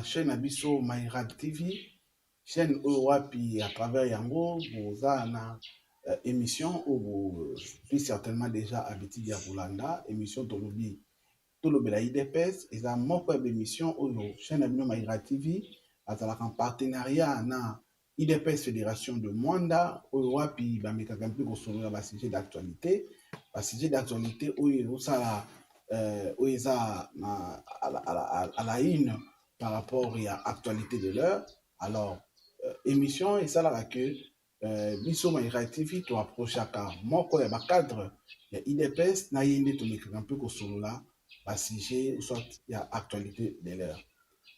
chaîne Abisso Maïrad TV, chaîne Wapi à travers Yango, vous avez une émission où vous êtes certainement déjà habitué à Roulanda, émission de l'Obi, tout le la IDPS, et ça m'a fait émission où chaîne Abisso Maïrad TV, en partenariat avec IDPS Fédération de Mwanda, où Wapi, bah, mais quand même plus un sujet d'actualité, un sujet d'actualité où ça où ils ont à la une par rapport à l'actualité de l'heure. Alors, émission, et ça là que Bisso Maïra TV, tu approches à moko ya cadre, il y a IDPS, na yende tu m'écris un peu que solo là, parce sujet, soit il y a actualité de l'heure.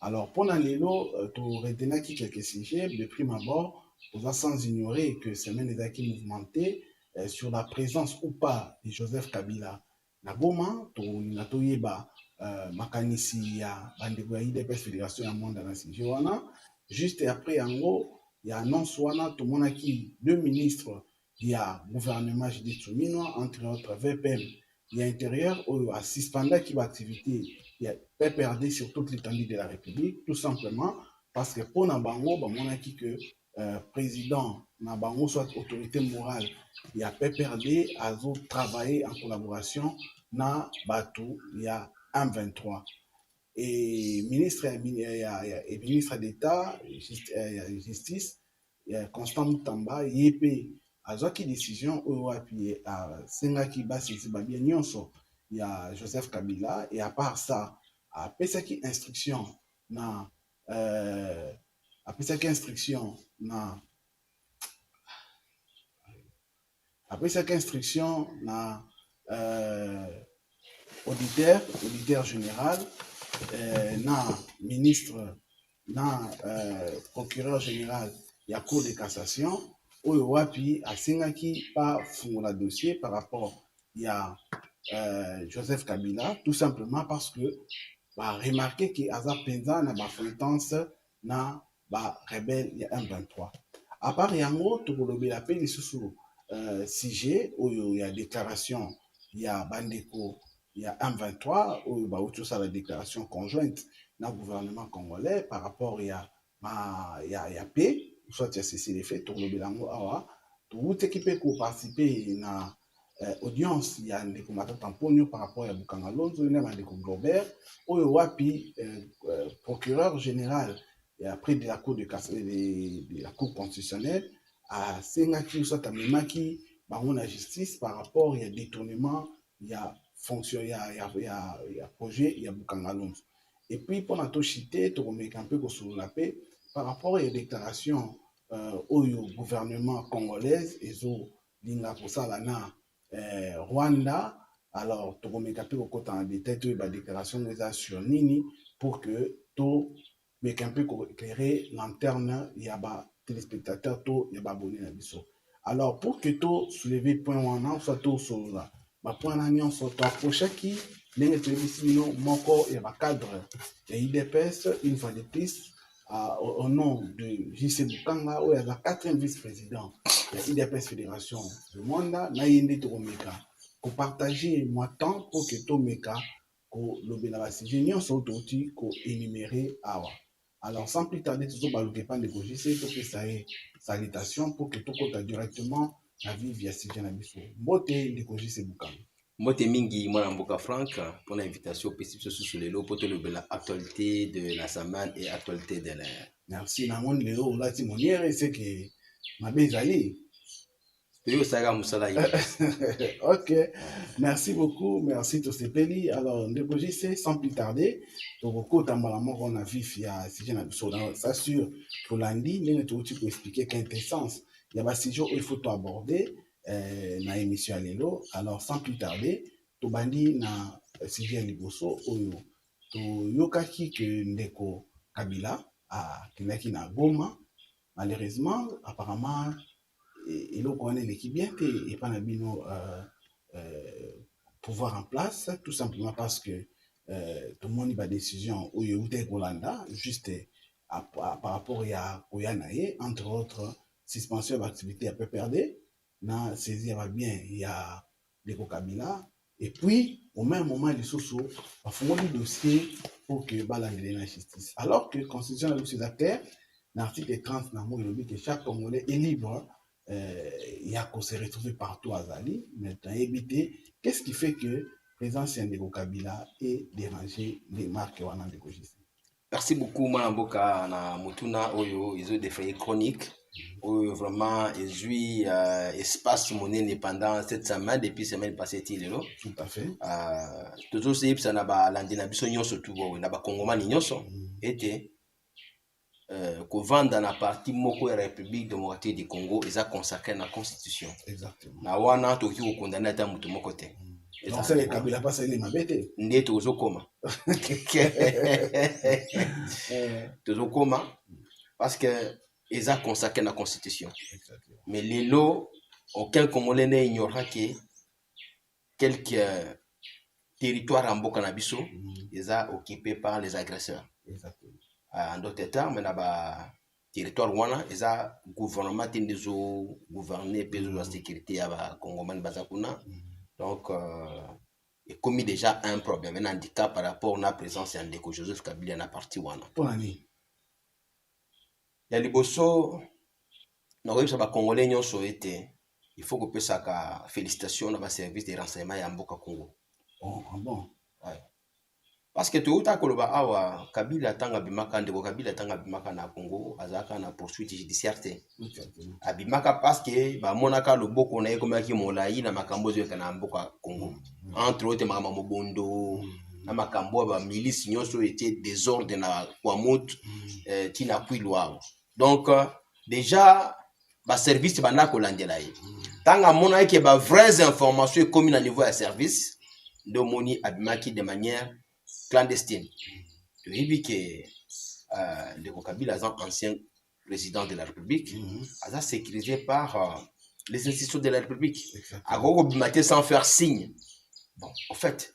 Alors, pendant les lots, tu retenais quelques sujets, de prime abord, on va sans ignorer que semaine des acquis mouvementés sur la présence ou pas de Joseph Kabila. Na Goma, na toyeba makanisi ya bandeko ya IDPS Fédération ya Mwanda na sujet wana. Juste après, en gros, il y a annonce wana, tout le monde qui deux ministres, il y a gouvernement Judith Souminoa, entre autres VPM, il y a intérieur, où a suspendu qui va activité, il y a PPRD sur toute l'étendue de la République, tout simplement parce que pour Nabango, on a dit que président Nabango soit autorité morale, il y a PPRD à travailler en collaboration na Batou, il y a M23. Et ministre d'État, justice, Constant Moutamba, Yépé, azwaki décision oyo wapi asengaki basisi babia nyonso ya Joseph Kabila, et à part ça apesaki instruction na apesaki instruction na auditeur général, na ministre, na procureur général ya cour de cassation, oyo wapi asengaki pa fungola dossier par rapport ya Joseph Kabila, tout simplement parce que ba remarqué que aza penza na ba fréquence na ba rebelle ya M23. À part yango, tokolobela pe lisusu sujet oyo ya déclaration ya bandeko il y a M23 où bah, tout ça la déclaration conjointe dans le gouvernement congolais par rapport il y a paix, soit il y a cessé les faits, tout le bilango awa, tout ce qui peut participer na audience il y a des combattants tamponio par rapport à Bukangalonzo, il y a des Globert, où wapi procureur général et après de la cour de la cour constitutionnelle à Sengaki soit à Memaki, bah on a justice par rapport il y a détournement, il y a fonction, il y a projet, il y a Bukangalonzo. Et puis, pour notre chité, tu remets un peu sur la paix par rapport à la déclaration au gouvernement congolais, et au linga pour ça, là, Rwanda, alors tu remets un peu au côté en détail de la déclaration sur Nini pour que tu mets un peu éclairer lanterne, il y a des téléspectateurs, il y a des abonnés. Alors, pour que tu soulèves le point, on soit tout sur là. Bapwana nyonso toaprochaki ndenge toyebisi bino moko ya bacadre ya IDPS une fois de plus au nom de JC Bukanga oyo aza 4e vice-président ya IDPS Fédération de Mwanda na ye nde tokomeka kopartage mwa temps pour que tomeka kolobela basujet nyonso oyo touti koénumere awa. Alors sans plus tarder tozobaluka epa ndeko JC topesa ye salutation pour que tokota directement la vie via sujet na biso. Mbote ndeko JC Bukanga. Mbote mingi mwana mboka Franck pour l'invitation possible sur les lots pour te lever l'actualité de la semaine et actualité de l'air. Merci na mon lelo olati moniere c'est que ma bezali. Ok, merci beaucoup, merci tous ces pays. Alors, ndeko JC sans plus tarder, tokoko tambalamo on a vu via sujet na biso. Ça sûr pour lundi, mais tu peux expliquer quintessence. Il y a des sujets il faut aborder na émission lelo. Alors sans plus tarder, to bandi na sujet liboso oyo to yokaki que ndeko Kabila a kinaki na Goma. Malheureusement, apparemment et là on est l'équipe bien et pas nabino pouvoir en place tout simplement parce que tout le monde a décision où il y a Golanda juste par rapport à Oyanaye entre autres suspension d'activité à peu perdre na saisir bien il y a Deko Kabila Et puis, au même moment, les sous a fondé le dossier pour que balandre la justice. Alors que la Constitution de l'acteur, l'article 30, il dit que chaque Congolais est libre. Il y a qu'on se retrouve partout à Zali, maintenant éviter. Qu'est-ce qui fait que le président Sendeko Kabila est dérangé les marques wana de justice? Merci beaucoup, Mboka na Mutuna Oyo, ils ont défrayé chronique. Oyo vraiment, ils ont espace monnaie pendant cette semaine, depuis la semaine passée, tout à fait. Toujours c'est ça na ba landina biso nyonso tout bo na ba kongomani nyonso était kovanda na parti moko ya République démocratique du Congo eza consacré na constitution. Exactement. Na wana toki ko condamner ata mutu moko te. Donc c'est le Kabila pas ça les mabete. Ndé tozo koma. Tozo koma parce que eza consacré na constitution. Exactement. Mais lelo aucun Congolais n'ignora que quelques territoires en Mboka na biso eza occupé par les agresseurs. Exactement. En d'autres termes, on a ba territoire wana eza gouvernement tendezo gouverner peso la sécurité ya ba Congomani bazakuna. Donc et commis déjà un problème, un handicap par rapport à la présence de Ndeko Joseph Kabila na parti wana. Pour l'année. Ya liboso na ko ba Congolais nyonso été il faut que ça ka félicitations na ba service de renseignement ya Mboka Congo. Oh, bon. Ouais. Parce que tout à koloba awa Kabila tanga bimaka ndeko Kabila tanga bimaka na Congo azaka na poursuite judiciaire te. Abimaka parce que ba monaka loboko na ekoma ki molai na makambo zo kana Mboka Congo. Entre autres makama mobondo na makambo ba milice nyonso était désordre na Kwamut tina kwilwa. Donc déjà ba service bana ko landela yi. Tanga mona ke ba vraies informations communes à niveau ya service de moni abimaki de manière clandestine. Tu dis que le Kabila est un ancien président de la République, est sécurisé par les institutions de la République. À gros sans faire signe. Bon, en fait,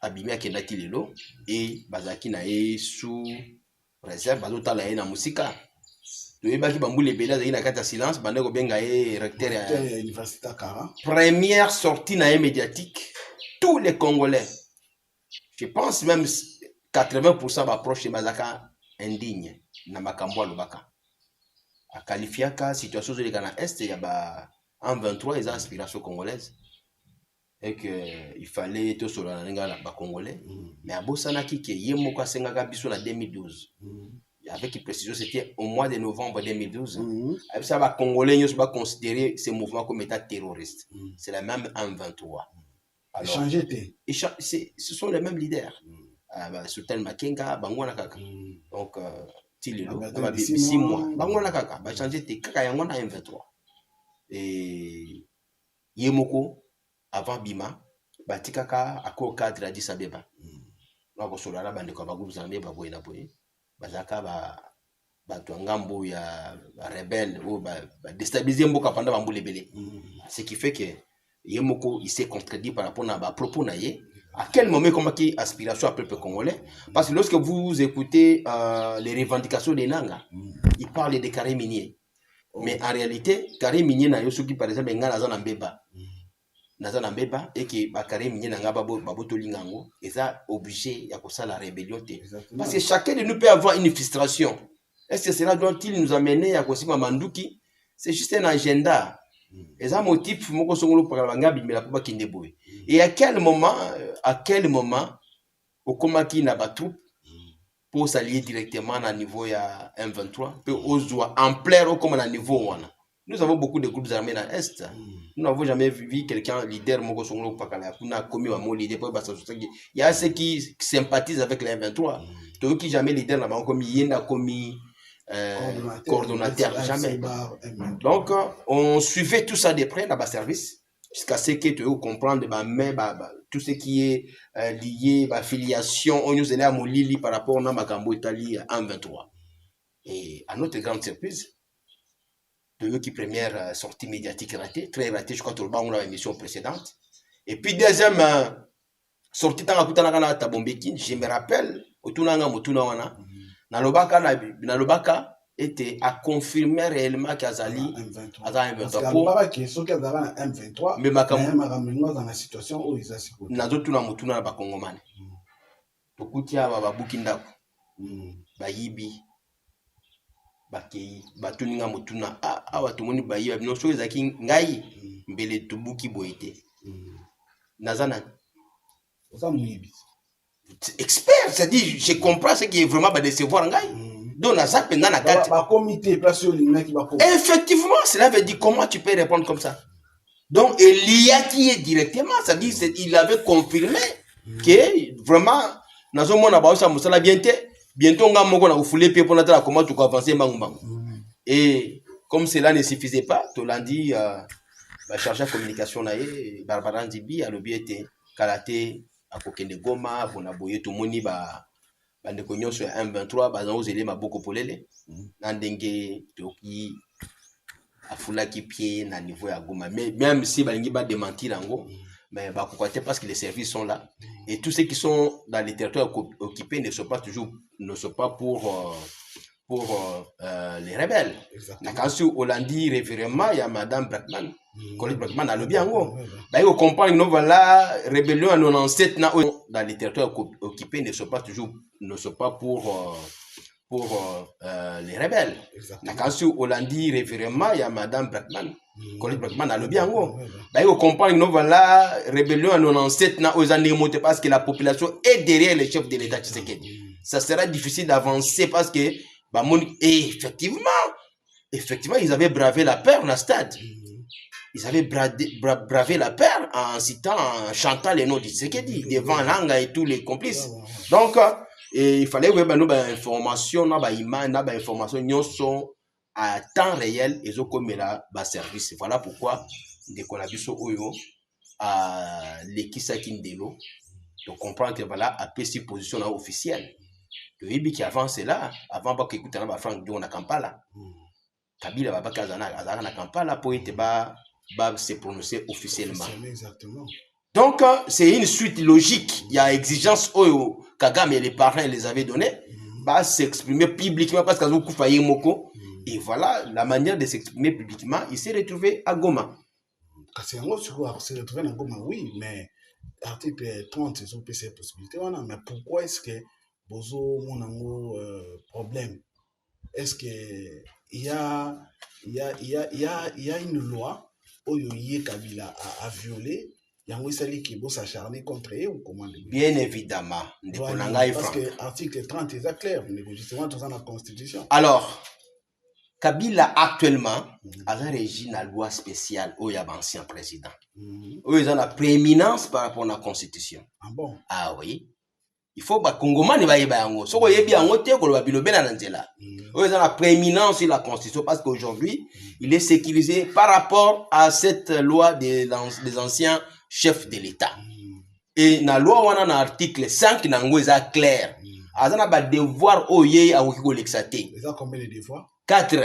Abimia Kenati Lelo et Bazaki Nae sous réserve, Bazota Lae na Musika. Tu dis que Bambou les Bélas na carte silence, Bandego Bengae, recteur de l'université Kara. Première sortie nae médiatique, tous les Congolais. Je pense même 80% approche de Mazaka indigne na makambo lobaka. A qualifiaka situation de l'Ghana Est, il y a en 23 les aspirations congolaises et que il fallait tout sur la langue congolais. Mais à Bossanaki qui est moka sengaka biso na 2012. Avec une précision, c'était au mois de novembre 2012. Avec ça, les Congolais ne sont pas considérer ces mouvements comme état terroriste. C'est la même en 23. Alors, ce sont les mêmes leaders. Sultan Makenga, Bangwana Kaka. Donc, Tililo, 6 mois. Bangwana Kaka, va changer tes Kaka Yangwana M23. Et Yemoko, avant Bima, Batikaka, Ako cadre Addis Abeba. Donc, sur la bande de Kabagou Zambé, Baboy Naboy, Bazaka, Batuangambo, ya rebelle, ou déstabiliser Mboka pendant Bambou Lebele. Ce qui fait que Yemoko, il s'est contredit par rapport à ma propos naïe. À quel moment comment qui aspiration à peuple congolais? Parce que lorsque vous écoutez les revendications des Nanga, ils parlent des carrés miniers. Mais en réalité, carré minier na yosu qui par exemple nga nazana mbeba. Nazana mbeba et que carré minier na nga babo tolingango, ils sont obligés ya kosa la rébellion. Parce que chacun de nous peut avoir une frustration. Est-ce que cela doit-il nous amener à Kosima Manduki? C'est juste un agenda. Et un motif moko songolo pour la bimela pour bakinde boy. Et à quel moment au komaki na ba troupe pour s'allier directement à niveau ya M23 peut oswa en plaire au comme à niveau wana. Nous avons beaucoup de groupes armés dans l'Est. Nous n'avons jamais vu quelqu'un leader moko songolo pakala kuna commis mon leader pour basa. Il y a ceux qui sympathisent avec les M23. Donc qui jamais leader na ba commis yenda commis coordonnateur, jamais. Donc, on suivait tout ça de près dans le service, jusqu'à ce que tu comprendre tout ce qui est lié à la filiation, on nous allait à Molili par rapport à Makambo Italie en 23. Et à notre grande surprise, de eux qui première sortie médiatique ratée, très ratée, je crois que on a l'émission précédente. Et puis deuxième sortie dans la Kutana Tabombeki, je me rappelle, au Tunanga Motuna Wana. Nalobaka était à confirmer réellement qu'Azali M23. Azali Parce que ceux qui ont M23, mais ma dans la situation où ils sont. Nazotu na mutuna na bakongomane. Tokutia babukindako. Bayibi. Bakei batuninga mutuna awa tumoni bayiba bino so ezaki ngai mbele tubuki boite. Nazana. Expert, c'est-à-dire je comprends ce qui est vraiment décevoir ngai. Donc Nazak pendant la carte. Effectivement, cela veut dire comment tu peux répondre comme ça. Donc il y a qui est directement, c'est-à-dire il avait confirmé que vraiment nazomona baosa musala bientôt on va vous pied pour notre comment tu avancer et comme cela ne suffisait pas, tu l'as dit la chargée de communication naé Barbara Ndibi a le bien été kalaté à kokende goma bona boye tout moni ba bande konyo sur M23 ba za ozele maboko polele na ndenge toki afula ki pied na niveau ya goma, mais même si balingi ba démentir yango mais bah pourquoi parce que les services sont là et tous ceux qui sont dans les territoires occupés ne sont pas pour les rebelles. Na kansu Hollandi révérément il y a madame Brackman, Colette Brackman a le bien ngo. Bah il comprend que voilà rébellion en 97 dans les territoires occupés ne sont pas pour les rebelles. Na kansu Hollandi révérément il y a madame Brackman, Colette Brackman a le bien ngo. Bah il comprend que voilà rébellion en 97 aux années monté parce que la population est derrière les chefs de l'État Tshisekedi. Ça sera difficile d'avancer parce que et effectivement, ils avaient bravé la peur dans le stade. Ils avaient bravé la peur en citant, en chantant les noms de Tshisekedi devant Langa et tous les complices. Donc, il fallait que nous information, information sont à temps réel et zo comme la service. Voilà pourquoi des collaborations oyo à l'équipe Kindelo de comprendre que voilà à PC position officielle. Le Hibi qui avance là, avant pas qu'écouter la Franck Dion à Kampala. Kabila va pas à Kampala pour être se prononcer officiellement. Exactement. Donc c'est une suite logique. Il y a exigence oyo Kagame et les parents les avaient donné, s'exprimer publiquement parce qu'ils ont coupé Moko. Et voilà la manière de s'exprimer publiquement. Il s'est retrouvé à Goma. C'est s'est retrouvé à Goma, oui, mais article 30 ils ont ces possibilités. Mais pourquoi est-ce que bozo mon problème? Est-ce que il y a une loi Oyoye Kabila a violé? Yango sali qui bosse s'acharner contre eux ou comment? Bien évidemment. Parce que l'article 30 est clair, justement dans la Constitution. Alors, Kabila actuellement a un régime à loi spéciale où il y a un ancien président. Où ils ont la prééminence par rapport à la Constitution. Ah bon? Ah oui. Il faut que les Congolais soient bien. Si vous avez bien noté, vous avez bien. Ils ont la prééminence sur la Constitution parce qu'aujourd'hui, il est sécurisé par rapport à cette loi des anciens chefs de l'État. Et dans la loi, on a un article 5 qui est clair. Il y a un devoir à l'exaté. Il y a combien de devoirs? 4.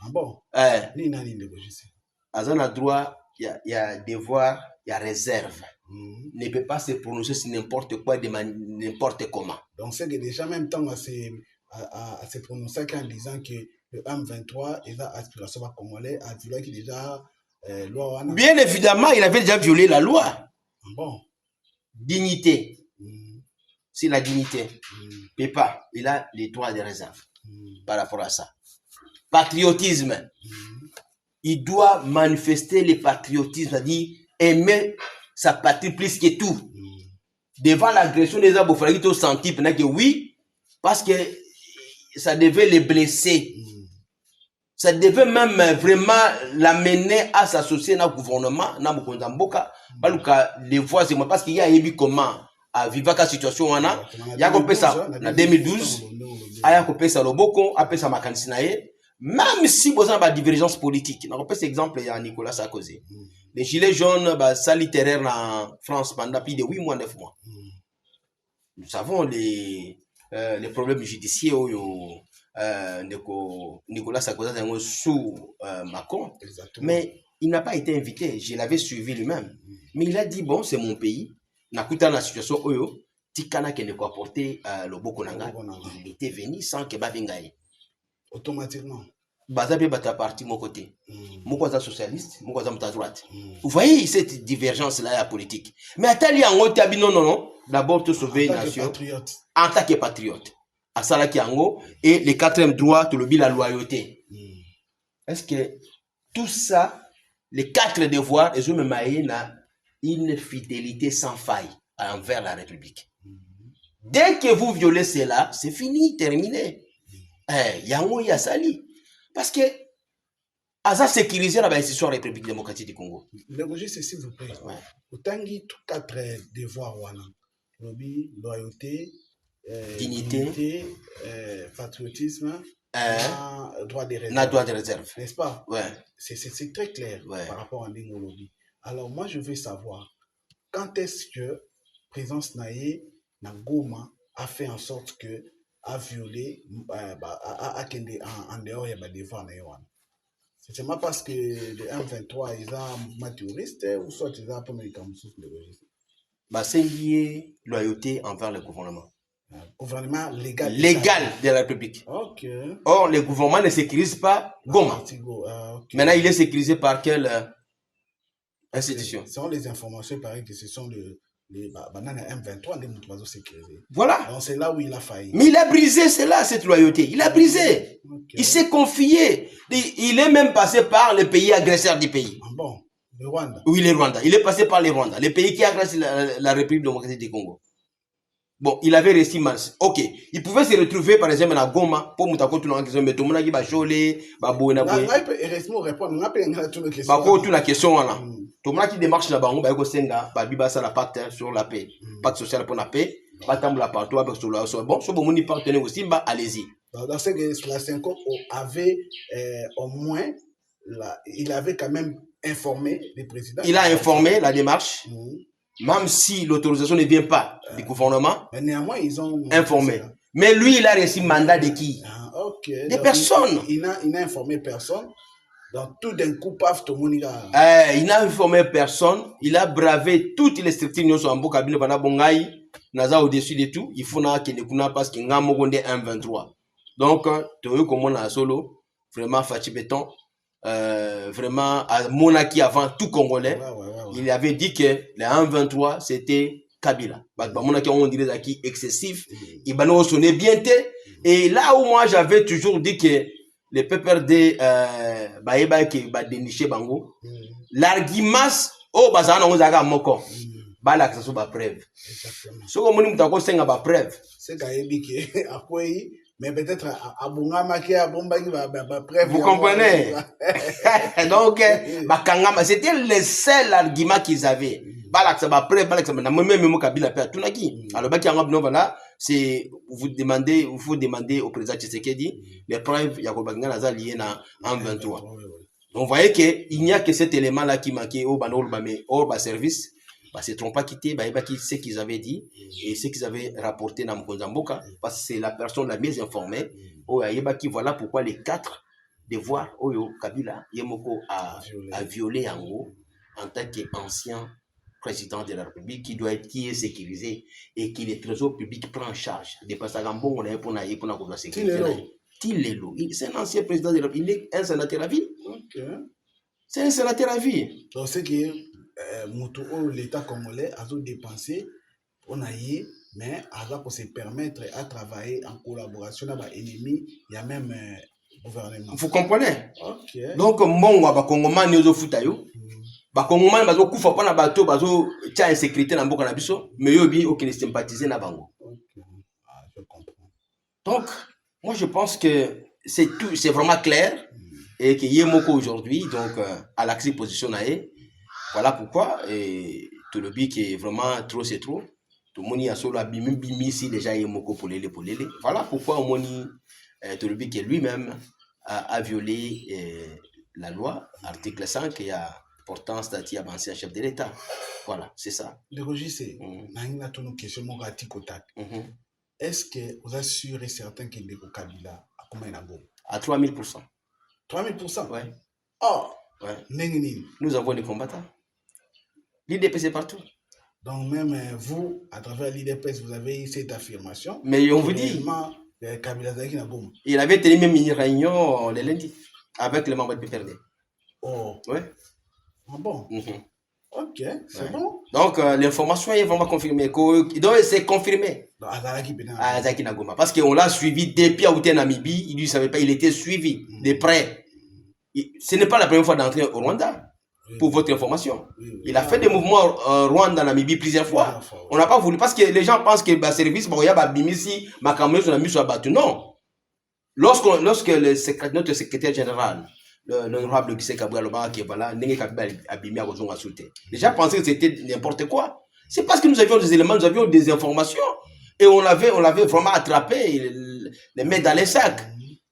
Ah bon? Il y a un droit, il y a devoir, il y a réserve. Ne peut pas se prononcer sur n'importe quoi, de n'importe comment. Donc c'est que déjà même temps à se prononcer en disant que le M23 est l'aspiration congolais a violé déjà loi. Bien évidemment, il avait déjà violé la loi. Ah bon? Dignité. C'est la dignité. Pépa, il a les droits de réserve par rapport à ça. Patriotisme. Il doit manifester le patriotisme, c'est-à-dire aimer sa patrie plus que tout. Devant l'agression des Arabes, il fallait qu'il senti que oui, parce que ça devait les blesser. Ça devait même vraiment l'amener à s'associer dans le gouvernement, dans le gouvernement, parce qu'il y a eu comment à vivre la situation. Il y a compris ça en 2012, il y a compris ça Loboko, après ça Makansinaye. Même si vous avez une divergence politique, on peut cet exemple, il y a Nicolas Sarkozy. Les gilets jaunes, ça littéraire en France pendant plus de 8 mois, 9 mois. Nous savons les problèmes judiciaires Nicolas Sarkozy sous Macron. Mais il n'a pas été invité, je l'avais suivi lui-même. Mais il a dit, bon, c'est mon pays. Nakuta la situation Oyo, Tikana qui ne peut apporter le Bokonanga. Il était venu sans que Babingaye. Automatiquement. Bazabe bata parti mon côté. Mon côté socialiste, mon côté à droite. Vous voyez cette divergence là la politique. Mais attends, yango tabi non. D'abord te sauver une nation. En tant que patriote. À ça qui yango et le quatrième droit, tu le dis la loyauté. Est-ce que tout ça, les 4 devoirs, ils ont même une fidélité sans faille envers la République. Dès que vous violez cela, c'est fini, terminé. Yango ya sali. Parce que Aza sécurisé la institution République démocratique du Congo. Le registre, s'il vous plaît. Autant que tous 4 devoirs, loyauté, dignité, patriotisme, droit de réserve. N'est-ce pas? Ouais. C'est très clair par rapport à Ndingolobi. Alors moi, je veux savoir, quand est-ce que présence Naye, Nagoma, a fait en sorte que a violé, en dehors, il y a des devoirs. C'est seulement parce que les M23, ils ont maturiste ou soit ils ont pour les campus de registre. C'est lié loyauté envers le gouvernement. Gouvernement légal de la République. Ok. Or, le gouvernement ne sécurise pas Goma. Okay. Maintenant, il est sécurisé par quelle institution? Ce sont les informations, pareil, que ce sont les M23, les moutons sécurisés. Voilà. Donc c'est là où il a failli. Mais il a brisé cela, cette loyauté. Il a brisé. Okay. Il s'est confié. Il est même passé par le pays agresseur du pays. Ah bon, le Rwanda. Oui, le Rwanda. Il est passé par le Rwanda, le pays qui agresse la République démocratique du Congo. Bon, il avait réussi mal. Ok, il pouvait se retrouver par exemple à Goma pour Moutako tout le monde qui mais tout le monde qui va choler, va boire na boire. Heureusement répondre, on a pas une question. Bah quoi toute la question là. Tout le monde qui démarche là-bas, on va go senga, bah biba ça la pacte sur la paix, pacte social pour la paix, pas tambour la partout avec sur la bon, sur bon ni partenaire aussi, bah allez-y. Dans ce que la 5 avait au moins il avait quand même informé les présidents. Il a informé la démarche. Même si l'autorisation ne vient pas du gouvernement, mais néanmoins, ils ont informé. Mais lui, il a reçu mandat de qui? Okay. Des personnes. Il n'a informé personne. Donc, tout d'un coup, paf, tout le monde il n'a informé personne. Il a bravé toutes les structures qui en Bokabine pendant Bongaï. Naza au-dessus de tout. Il faut qu'il ne connaisse pas ce qu'il y a 1-23. Donc, tu vois comment on a solo. Vraiment, Fatih Béton. Vraiment, à Monaki avant tout Congolais. Il avait dit que les 1-23, c'était Kabila. Monaki, on dirait qui excessif. Il va nous sonner bien. Et là où moi, j'avais toujours dit que les PPRD, qui va dénicher Bango, l'argument, oh, bazana, on a moko. Bala, que ce soit ma preuve. Ce qu'on m'a dit, c'est une preuve. C'est que, après, mais peut-être à Bungama qui a bomba qui va preuve. Vous comprenez? Donc, c'était le seul argument qu'ils avaient. Balak ça va preuve, balak ça va même Kabila père tout naki. Alors baki anga voilà, c'est il faut demander au président Tshisekedi les preuves ya ko banga na lié na en 23. Donc vous voyez que il n'y a que cet élément là qui manquait au banol bas service. C'est trop pas quitté, ce qu'ils avaient dit et ce qu'ils avaient rapporté dans Mkonzamboka, parce que c'est la personne la mieux informée. Voilà pourquoi les 4 devoirs, Kabila, Yemoko a violé en gros, en tant qu'ancien président de la République, qui est sécurisé et qui le trésor public prend en charge. De Passagambo, on a pour la sécurité. Tilelo, c'est un ancien président de la République, un sénateur à vie. C'est un sénateur à vie. Donc, c'est que l'État congolais a tout dépensé on a eu, mais pour se permettre à travailler en collaboration avec l'ennemi, il y a même gouvernement. Vous comprenez? Donc, mon Congolais nous foutayo. Congolais bazo kufa pas na bateau bazo tia insécurité na mboka na biso, mais yobi aucun sympathiser na bango. Je comprends. Donc, moi je pense que c'est vraiment clair et que Yemoko aujourd'hui donc à l'accès position naé. Voilà pourquoi, et tout le but qui est vraiment trop, c'est trop. Tout le monde y a solo bimi si déjà il est moko pour les. Voilà pourquoi au monde tout le but qui lui-même a violé la loi, article 5, qui a portant statut avancé à chef de l'État. Voilà, c'est ça. Le registre, est-ce que vous êtes sûr et certain qu'il est au Kabila à combien à 3000%. 3000%? Oui. Oh! Ouais. Nous avons des combattants. L'IDPS est partout. Donc même vous, à travers l'IDPS, vous avez eu cette affirmation. Mais on vous dit, Il avait tenu même une réunion le lundi avec les membres de PPRD. Oh. Ouais. Ah bon? Ok, c'est bon. Donc, l'information est vraiment confirmée. Donc, c'est confirmé. Azaki Nagoma. Parce qu'on l'a suivi depuis à Namibie. Il ne savait pas, il était suivi de près. Ce n'est pas la première fois d'entrer au Rwanda. Pour votre information. Il a fait des mouvements Rwanda, Namibie plusieurs fois. On n'a pas voulu. Parce que les gens pensent que le service, il y a Bimisi, Makameux, on a mis sur la battue. Non. Lorsque notre secrétaire général, l'honorable Gisèle Kabouya qui est là, les gens pensaient que c'était n'importe quoi. C'est parce que nous avions des éléments, nous avions des informations. Et on l'avait vraiment attrapé, les mettre dans les sacs.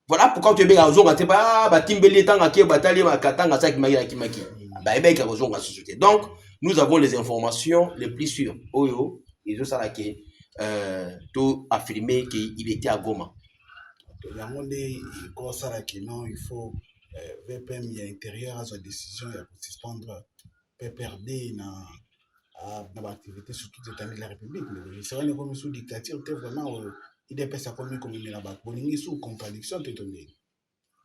Voilà pourquoi tu es bien à Zonga. Tu pas Timbeli Tanga qui est bataillé à Katanga, ça qui m'a Kimaki. Donc, nous avons les informations les plus sûres. Oyo, ils ont ça qui tout affirmé qu'il était à Goma. Il faut VPM intérieur à sa décision de suspendre PPRD dans l'activité sur toute l'étendue de la République. C'est vrai que sous dictature, vraiment, il dépasse comme il là-bas. Sous contradiction,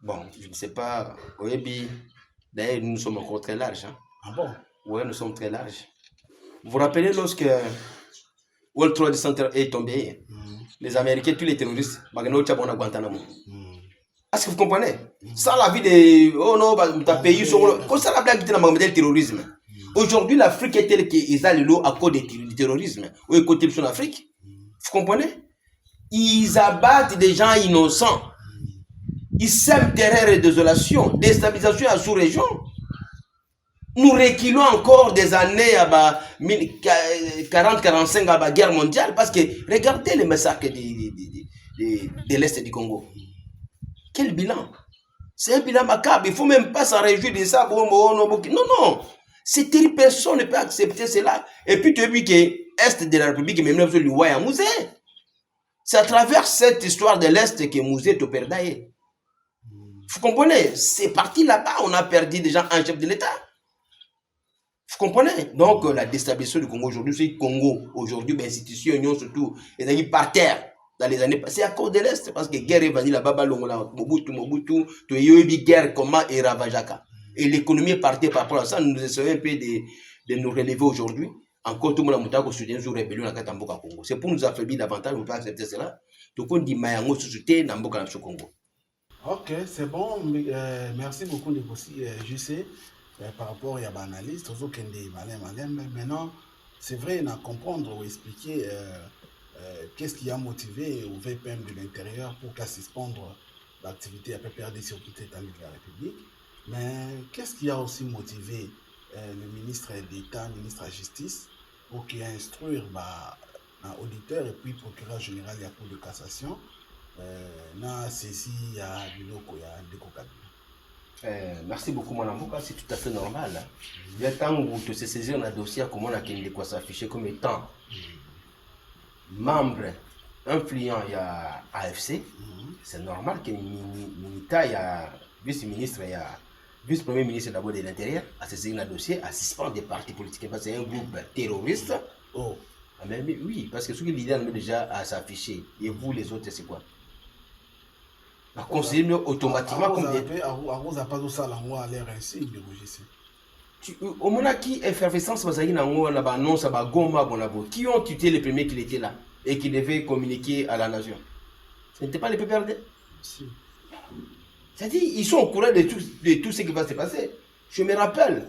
bon, je ne sais pas. D'ailleurs, nous sommes encore très larges. Hein. Ah bon? Oui, nous sommes très larges. Vous vous rappelez lorsque World Trade Center est tombé, les Américains, tous les terroristes, Guantanamo. Est-ce que vous comprenez? Sans la vie de... Oh non, ta pays... Comme ça, la blague était dans le terrorisme. Aujourd'hui, l'Afrique est telle qu'ils ont l'eau à cause du terrorisme. Ou à cause de l'Afrique. Vous comprenez? Ils abattent des gens innocents. Ils sèment terreur et désolation, déstabilisation à la sous-région. Nous reculons encore des années à 40-45 à la guerre mondiale parce que regardez les massacres de l'Est du Congo. Quel bilan? C'est un bilan macabre. Il ne faut même pas s'en réjouir de ça. Non, non. C'est terrible. Personne ne peut accepter cela. Et puis tu as vu que l'Est de la République, même le Louaï à Mouzé. C'est à travers cette histoire de l'Est que Mouzé te perdait. Vous comprenez? C'est parti là-bas. On a perdu déjà un chef de l'État. Vous comprenez? Donc la déstabilisation du Congo aujourd'hui, c'est le Congo. Aujourd'hui, l'institution, surtout, les amis par terre. Dans les années passées, à cause de l'Est, parce que guerre est venue là-bas, Mobutu, tu as eu guerre comment et Ravajaka. Et l'économie est partie par rapport à ça. Nous essayons un peu de nous relever aujourd'hui. Encore tout le monde a soutenu une rébellion à Katamboka Congo. C'est pour nous affaiblir davantage, on ne peut pas accepter cela. Donc on dit Mayango soutien dans Mboka Congo. Ok, c'est bon. Merci beaucoup de aussi, JC, par rapport à l'analyse. Maintenant, c'est vrai, on a comprendre ou expliquer. Qu'est-ce qui a motivé au VPM de l'intérieur pour qu'à suspendre l'activité à PPRD sur toute l'étendue de la République? Mais qu'est-ce qui a aussi motivé le ministre d'État, ministre de la Justice, pour qu'il instruire l'auditeur et puis procureur général de la Cour de cassation na ceci il y a merci beaucoup, mon amour. C'est tout à fait normal. Il y a tant où tu sais saisir un dossier, comment on a s'afficher comme étant membre influent, il y a AFC. C'est normal que Minita, il y a vice-ministre, il y a vice-premier ministre d'abord de l'Intérieur, à saisir un dossier, à suspendre des partis politiques. Parce que c'est un groupe terroriste. Oh. Mais oui, parce que ceux qui l'idée déjà à s'afficher. Et vous, les autres, c'est quoi? À considérer automatiquement comme des... Au moment qui effervescence qui ont tué les premiers qui étaient là et qui devaient communiquer à la nation? Ce n'était pas les PPRD. C'est-à-dire ils sont au courant de tout ce qui va se passer. Je me rappelle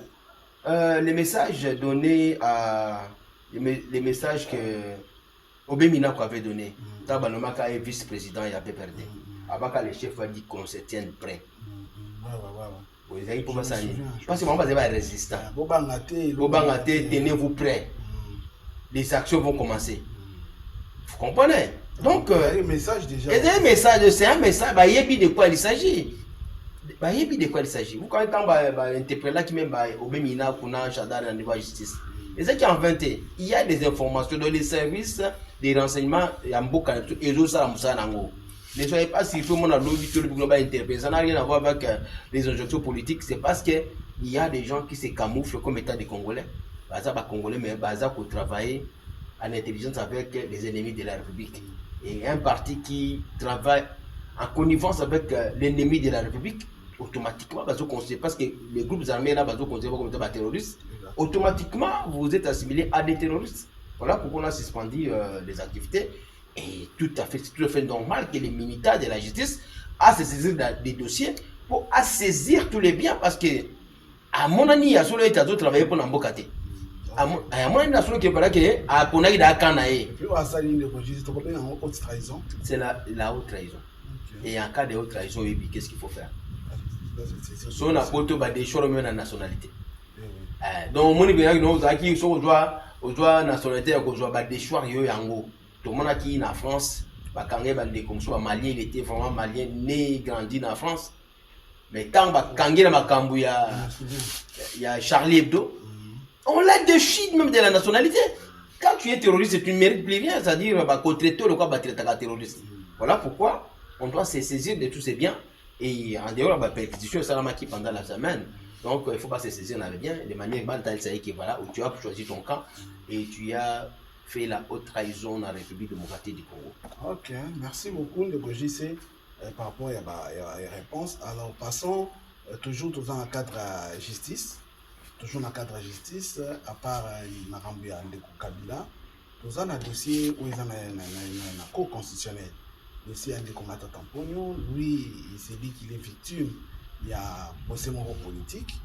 les messages donnés à les messages que Obé Minako avait donné. Tabanomaka est vice-président et à PPRD. Abaka le chef a dit qu'on se tienne prêt. Parce que vous êtes résistant. Tenez-vous prêts. Les actions vont commencer. Vous comprenez? Donc, un message déjà. C'est un message. De quoi il s'agit? De quoi il s'agit? Vous quand interpréter qui même Obemina, Kuna, Chadar, et la justice. Et ce qui est inventé, il y a des informations dans les services des renseignements et ne soyez pas si tout le monde a l'auditeur global interprété. Ça n'a rien à voir avec les injonctions politiques. C'est parce qu'il y a des gens qui se camouflent comme étant des Congolais. Congolais, mais qui travaillent en intelligence avec les ennemis de la République. et un parti qui travaille en connivence avec l'ennemi de la République, automatiquement, parce que les groupes armés là, considérés comme des terroristes, automatiquement, vous êtes assimilé à des terroristes. Voilà pourquoi on a suspendu les activités. Et c'est tout à fait normal que les militaires de la justice aient se saisir des dossiers pour saisir tous les biens, parce que, à mon avis, il y a solo été travailler pour l'embocate. À mon avis, il y a solo qui parle que, à Ponagi d'Akanae. C'est la haute trahison. Et en cas de haute trahison, qu'est-ce qu'il faut faire? Si on a porté des choses même la nationalité. Donc, mon avis, il y a nationalité, il y a des choix yango. Tout le monde qui est en France, quand il y a malien, il était vraiment malien, né, grandi en France. Mais tant que il y a Charlie Hebdo, on l'a déchiré même de la nationalité. Quand tu es terroriste, tu ne mérites plus rien, c'est-à-dire contre tout le quoi battre ta terroriste. Voilà pourquoi on doit se saisir de tous ces biens. Et en dehors de la perquisition, ça m'a qui pendant la semaine. Donc il ne faut pas se saisir dans les biens. De manière que voilà, où tu as choisi ton camp et tu as fait la haute trahison dans la République démocratique du Congo. Ok, merci beaucoup, le JC, par rapport à la réponse. Alors passons toujours dans le cadre de justice. Toujours dans le cadre de justice, à part Marambia Ndeko Kabila, nous avons un dossier où il y a un cours constitutionnel. Le dossier Ndeko Matata Mponyo, lui, il s'est dit qu'il est victime. Il y a procès moral politique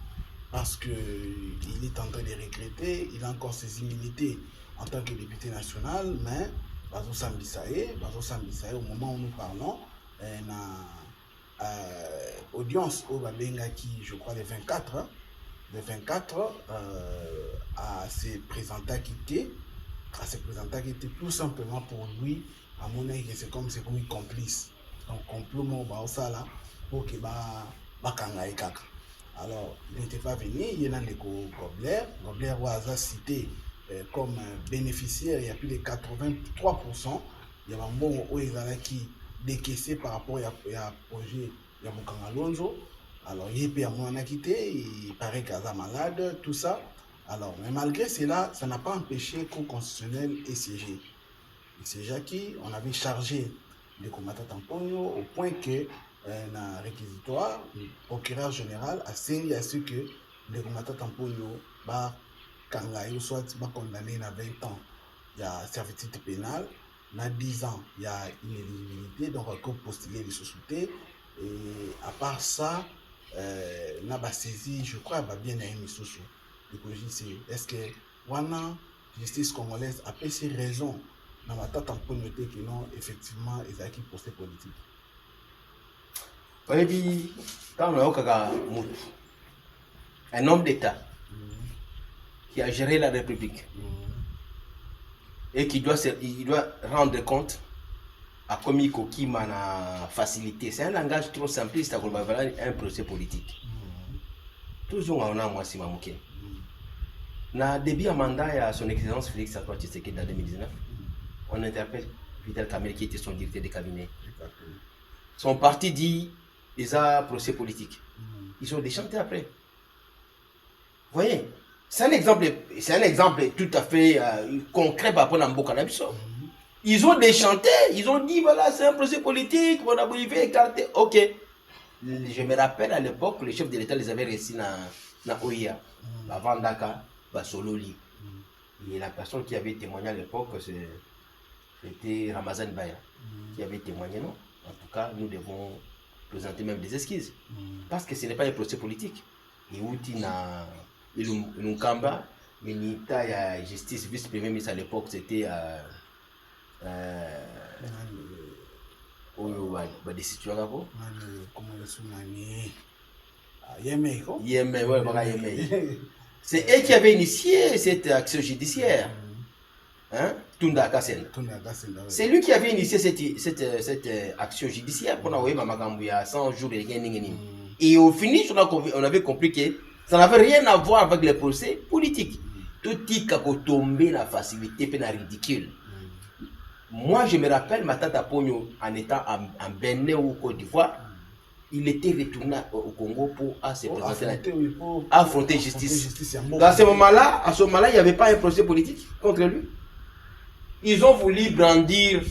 parce qu'il est en train de regretter, il a encore ses immunités en tant que député national, mais Bazo Sambisaye, au moment où nous parlons, audience au Babenga qui, je crois, les 24 à se présenter à quitter tout simplement pour lui, à mon avis, c'est comme une complice. Donc, complot, là, pour que Kaka. Alors, il n'était pas venu, il y a un Gobler a cité comme bénéficiaire, il y a plus de 83%. Il y a un bon qui décaissé par rapport à projet de Alonso. Alors, il y a un quitté, il paraît qu'il est malade, tout ça. Alors, mais malgré cela, ça n'a pas empêché le Cour constitutionnel et siégé. Et c'est Jackie, on avait chargé de combattre Mponyo au point que dans le réquisitoire, le procureur général a signé à ce que le combattant Mponyo soit condamné à 20 ans. Il y a servitude pénale, dans 10 ans, il y a inéligibilité, donc on peut postuler les sociétés. Et à part ça, on a saisi, je crois, bien aimé Soso. Est-ce que la justice congolaise a fait ses raisons dans la tête en point que non, effectivement, ils ont acquis procès politique? On dit, quand on a un homme d'État qui a géré la République et qui doit rendre compte à Komiko qui m'a facilité. C'est un langage trop simpliste à un procès politique. Toujours on a moi si mamouké. Na début à mandat à son excellence Félix Antoine Tshisekedi en 2019, on interpelle Vital Kamerhe qui était son directeur de cabinet. Son parti dit ils ont procès politique. Ils ont déchanté après. Vous voyez, c'est un exemple tout à fait concret par rapport à Mboka Nabiso. Ils ont déchanté, ils ont dit voilà, c'est un procès politique, on a voulu écarter. Ok. Je me rappelle à l'époque, le chef de l'État les avait réussi dans OIA, avant Dakar, Sololi. Et la personne qui avait témoigné à l'époque, c'était Ramazan Baya, qui avait témoigné, non? En tout cas, nous devons présenter même des esquisses. Parce que ce n'est pas un procès politique. Et où il y a Nunkamba, ministre de la justice, vice-premier ministre à l'époque, c'était des situations. C'est eux qui avaient initié cette action judiciaire. Hein? Tunda Kassenda. C'est lui qui avait initié cette action judiciaire pour envoyer Mamakambuya 100 jours de Geningenin. Et au finish, on avait compris que ça n'avait rien à voir avec les procès politiques. Tout dit qu'il faut tomber la facilité et la ridicule. Moi, je me rappelle, Matata Ponyo, en étant en Bénin ou Côte d'Ivoire, il était retourné au Congo pour se présenter, affronter justice. À ce moment-là, il n'y avait pas un procès politique contre lui. Ils ont voulu brandir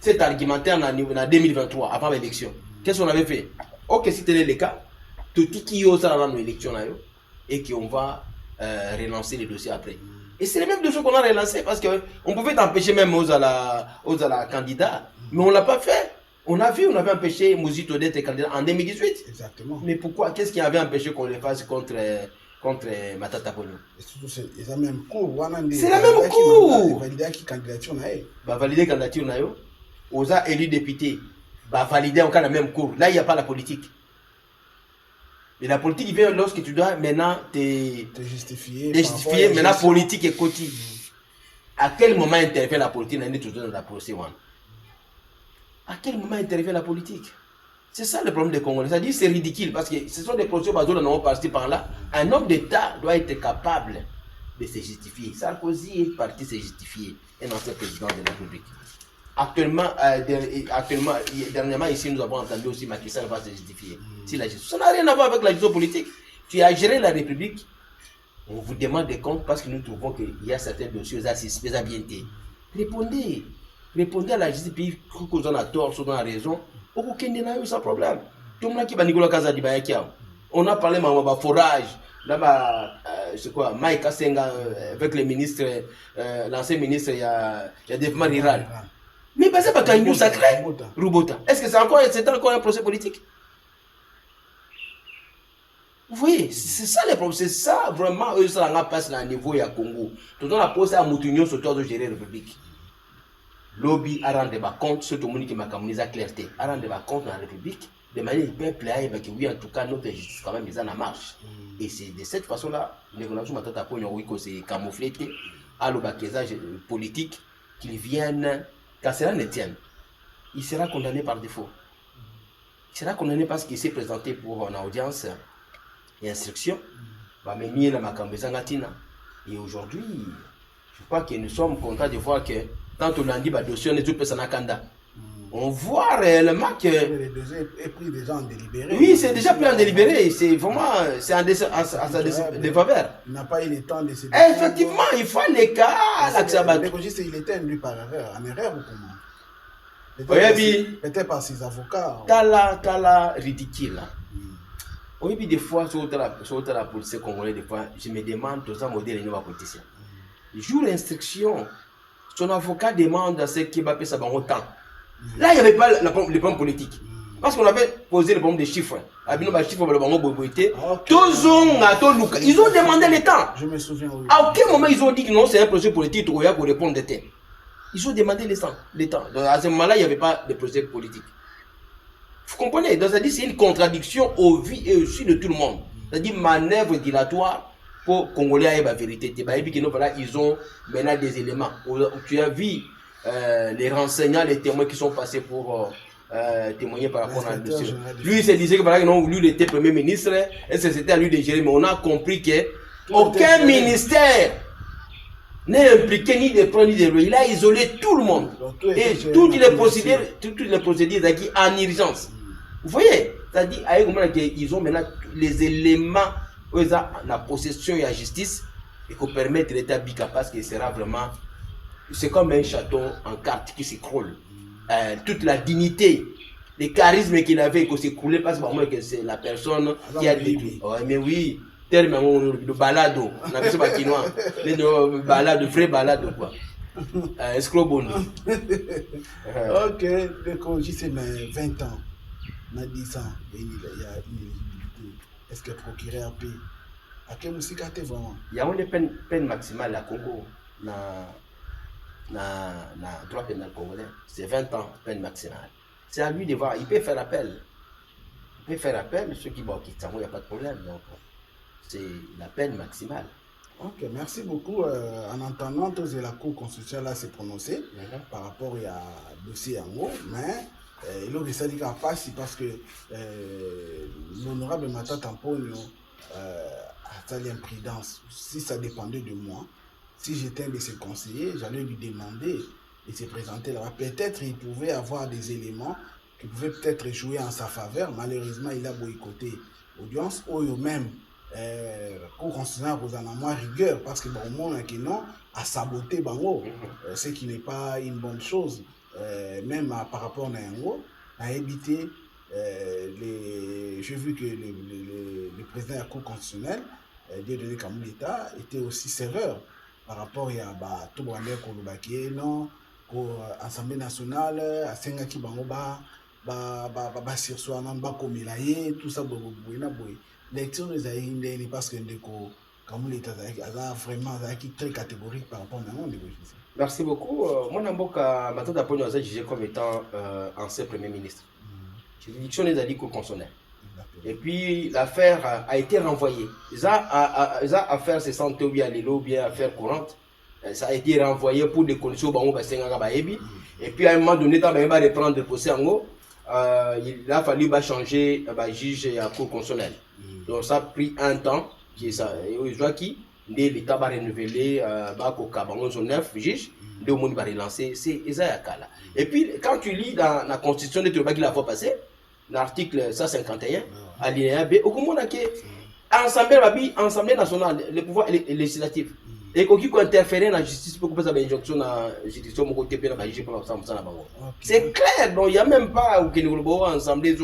cet argumentaire en 2023, avant l'élection. Qu'est-ce qu'on avait fait? Ok, si tel est le cas, tout qui ose à l'élection et qu'on va relancer les dossiers après. Et c'est les mêmes dossiers qu'on a relancés parce qu'on pouvait empêcher même aux à la candidat, mais on ne l'a pas fait. On avait empêché Mouzito d'être candidat en 2018. Exactement. Mais pourquoi? Qu'est-ce qui avait empêché qu'on le fasse contre Matata Pogno? C'est la même cour. C'est la même cour. Valider la candidature. Valider la candidature. Aux élus députés. Valider encore la même cour. Là, il n'y a pas la politique. Mais la politique vient lorsque tu dois maintenant te justifier. Maintenant, politique et quotidien. À quel moment intervient la politique dans la procès? À quel moment intervient la politique? C'est ça le problème des Congolais. C'est-à-dire c'est ridicule parce que ce sont des procès basés dans parti par là. Un homme d'État doit être capable de se justifier. Sarkozy est parti se justifier, un ancien président de la République. Dernièrement, ici, nous avons entendu aussi Macky Sall va se justifier. Si la justice, ça n'a rien à voir avec la justice politique. Tu as géré la République, on vous demande des comptes parce que nous trouvons qu'il y a certains dossiers à bien. Répondez à la justice, puis qu'on a tort, soit dans la raison. Aucun n'a eu sans problème. Tout le monde qui va Nicolas Kazadi, on a parlé de forage. Là-bas, c'est quoi, Mike Asenga avec le ministre, l'ancien ministre, il y a développement rural. Mais c'est pas quand sacré, Rubota. Est-ce que c'est encore un procès politique? Vous voyez, c'est ça le problème. C'est ça vraiment, eux, ça passe à niveau à Congo. Tout le monde a posé à Moutounion sur toi de gérer la République. Lobby a rendu compte, ce tout le monde qui m'a communiqué la clarté, a rendu compte dans la République, de manière peuple que oui, en tout cas, notre justice quand même est en marche. Et c'est de cette façon-là, les relations Matata Pogno, oui, que c'est camouflé, à l'obacésage politique, qu'ils viennent, quand cela ne tient, il sera condamné par défaut. Il sera condamné parce qu'il s'est présenté pour une audience et instruction. Et aujourd'hui, je crois que nous sommes contents de voir que quand on a dit que le dossier est tout Kanda, on voit réellement que. Le dossier est pris déjà en délibéré. Oui, c'est déjà pris en délibéré. C'est vraiment à sa défaveur. Il n'a pas eu le temps de se défendre. Effectivement, il faut les cas. Le registre, il était induit par erreur. En erreur ou comment? Peut-être par ses avocats. Tala ridicule. Oui, puis des fois, sur la police congolaise, des fois, je me demande, tout ça, modèle, il va politicien. Jour d'instruction, son avocat demande à ce qui va payer ça dans autant. Là, il n'y avait pas le problème politique. Parce qu'on avait posé le problème des chiffres. Ils ont demandé le temps. Je me souviens, oui. À aucun moment, ils ont dit que non, c'est un projet politique, pour répondre de temps. Ils ont demandé le temps. Donc, à ce moment-là, il n'y avait pas de projet politique. Vous comprenez? Donc, c'est-à-dire c'est une contradiction au vu et au su de tout le monde. C'est-à-dire manœuvre dilatoire pour Congolais la vérité. Ils ont maintenant des éléments. Tu as vu les renseignants, les témoins qui sont passés pour témoigner par rapport à la dossier. Lui, il se disait que non, lui, il était Premier ministre, et c'était à lui de gérer. Mais on a compris que aucun ministère n'est impliqué ni de prendre ni de l'eau. Il a isolé tout le monde. Et toutes les procédures en urgence. Vous voyez? C'est-à-dire, ils ont maintenant les éléments, la possession et la justice, et qu'on permette l'État Bika parce que sera vraiment. C'est comme un château en carte qui s'écroule. Toute la dignité, les charismes qu'il avait, qui s'écroulaient parce que c'est la personne qui a détruit. Oh, mais oui, tellement de balado, on a besoin de quinoa, de balade, vrai balade quoi. Escrobono. Ok, donc j'y sais, mais 20 ans, on a 10 ans, il y a une éligibilité. Est-ce que le procureur paye? À quel musique a-t-il vraiment? Il y a une peine maximale à Congo, dans le droit pénal congolais. C'est 20 ans, peine maximale. C'est à lui de voir, il peut faire appel. Il peut faire appel, ceux qui vont quitter, il n'y a pas de problème. Donc, c'est la peine maximale. Ok, merci beaucoup. En entendant, la Cour constitutionnelle s'est prononcée par rapport à dossier en haut, mais il a dit qu'à passer parce que l'honorable Matata Pogno a l'imprudence. Si ça dépendait de moi, si j'étais un de ses conseillers, j'allais lui demander de se présenter là-bas. Peut-être il pouvait avoir des éléments qui pouvaient peut-être jouer en sa faveur. Malheureusement, il a boycotté l'audience. Ou même, pour considérer aux en moins rigueur, parce que bon, mon non a saboté Bango, ce qui n'est pas une bonne chose. même par rapport à Yango, a évité j'ai vu que le président de la Cour constitutionnelle, Dieudonné Kamulita, était aussi sévère par rapport à tout le monde non, pour l'Assemblée nationale, à Sengaki Bangoba, sursoir, Bakomilaye, tout ça, lecture des Aïndés, parce que Kamulita a vraiment très catégorique par rapport à nous. Merci beaucoup. Moi, Namboka, Matata Pogno a jugé comme étant ancien Premier ministre. Juridiction des alliés constitutionnels. Et puis l'affaire a été renvoyée. Les affaires se sentent bien les lots, bien affaires courantes. Ça a été renvoyé pour des conditions et puis à un moment donné, quand il va reprendre le procès en haut, il a fallu changer juge à la Cour constitutionnelle. Donc ça a pris un temps. Je vois qui l'État va renouveler son 9 juges, le monde va relancer. C'est Isaiah. Et puis quand tu lis dans la constitution de Tobago la fois passée, l'article 151, alinéa B, au Congo, Assemblée nationale, le pouvoir législatif, et qui peut interférer dans la justice pour que ça ait une injonction dans la justice, c'est clair, donc il n'y a même pas Assemblée.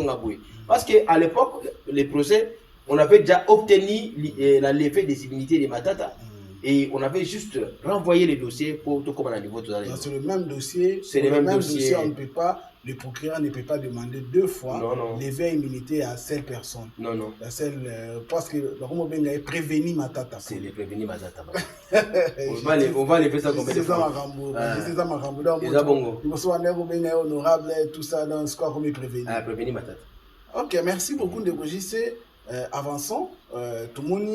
Parce qu'à l'époque, les procès, on avait déjà obtenu la levée des immunités des Matata. Et on avait juste renvoyé les dossiers pour tout comme on a niveau tout à l'heure. C'est le même dossier. C'est le même dossier. On ne peut pas, le procureur ne peut pas demander 2 fois lever immunité à celle personne. Non. À celle, parce que le est prévenu Matata. C'est le prévenu Matata. On va lever ça comme c'est ça ma rambo. C'est ça bongo. Il faut soit honorable, tout ça dans ce qu'on est prévenu. Prévenu Matata. Ok, merci beaucoup de Gogissé. Avançons. Tout le monde,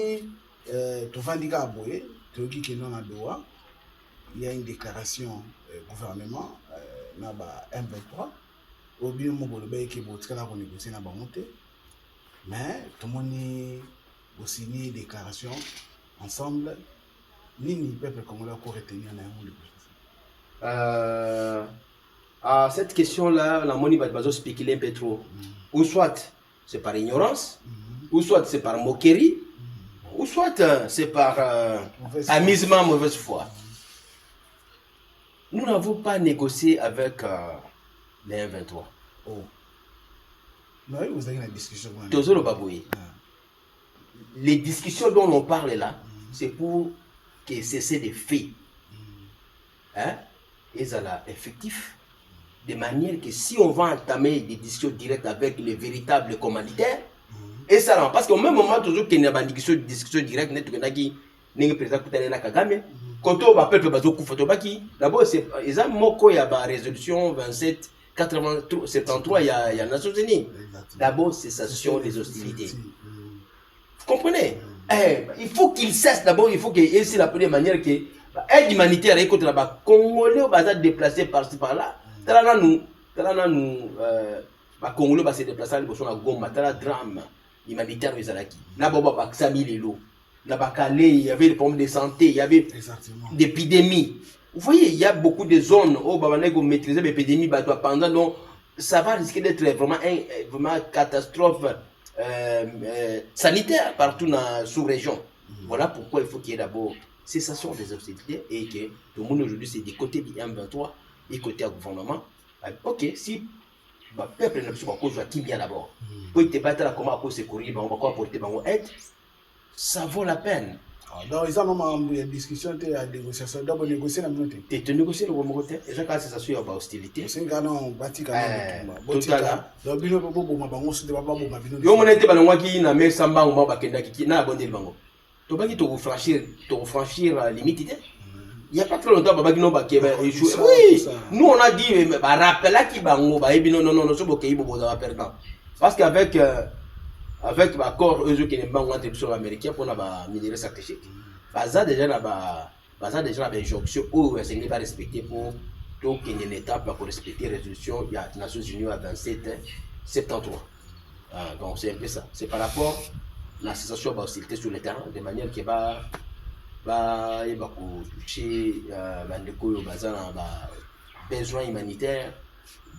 tout le monde aboué. Il y a une déclaration gouvernement naba M23 au bien qui négocier na mais tout le monde a signé une déclaration ensemble ni peuple congolais pour retenir à cette question là la monnaie va spéculer un peu trop ou soit c'est par ignorance ou soit c'est par moquerie ou soit c'est par amusement, mauvaise foi. Nous n'avons pas négocié avec les M23. Oh. Non, vous avez une discussion. Les discussions dont on parle là, c'est pour que cessez des faits. Et ça là, effectif. De manière que si on va entamer des discussions directes avec les véritables commanditaires, et ça, parce qu'au même moment, toujours qu'il y a une discussion directe, n'est président Kagame, quand on appelle le bateau Koufotobaki, d'abord, ils ont la résolution 27 73, il y a les Nations Unies. D'abord, cessation des hostilités. Vous comprenez? Il faut qu'il cesse d'abord, il faut qu'il y ait la première manière que l'aide humanitaire et contre les Congolais va se déplacer par-ci par-là. Nous, Congolais va se déplacer à Goma, drame humanitaire aux Alaki. Là-bas, il y avait des problèmes de santé, il y avait des épidémies. Vous voyez, il y a beaucoup de zones où on maîtriser l'épidémie pendant, donc ça va risquer d'être vraiment une catastrophe sanitaire partout dans la sous-région. Voilà pourquoi il faut qu'il y ait d'abord cessation des hostilités et que tout le monde aujourd'hui c'est du côté du M23 et côté du gouvernement. Ok, si le peuple ne peut pas jouer qui bien d'abord. Pour te battre là comment à secourir, on va apporter aide, ça vaut la peine. Donc, il y a une discussion, il y a une négociation. Donc, négocier la minute. Tu négocies le moment côté. Et ça, c'est ça, il y a hostilité. C'est un gars non bâti quand même. Total. Donc, il y a beaucoup de bango, c'est pas bon. Yo, mon été, balon qui na mais samba ou ba kenda qui na abondé le bango. Tu vas qui te franchir la limite. Il n'y a pas très longtemps, Baba Gino Bakeba échoué. Oui, nous on a dit, rappel à qui bango, bah, non, c'est bon, qu'il va perdre. Parce qu'avec avec l'accord eux qui n'aiment pas l'interruption américaine pour la minerai stratégique, ça déjà la injonction où c'est n'est pas respecté pour donc il y a une étape pour respecter la résolution il y a les Nations Unies à 27 73. Donc c'est un peu ça. C'est par rapport à la cessation de l'hostilité sur le terrain de manière qui va toucher besoins humanitaires.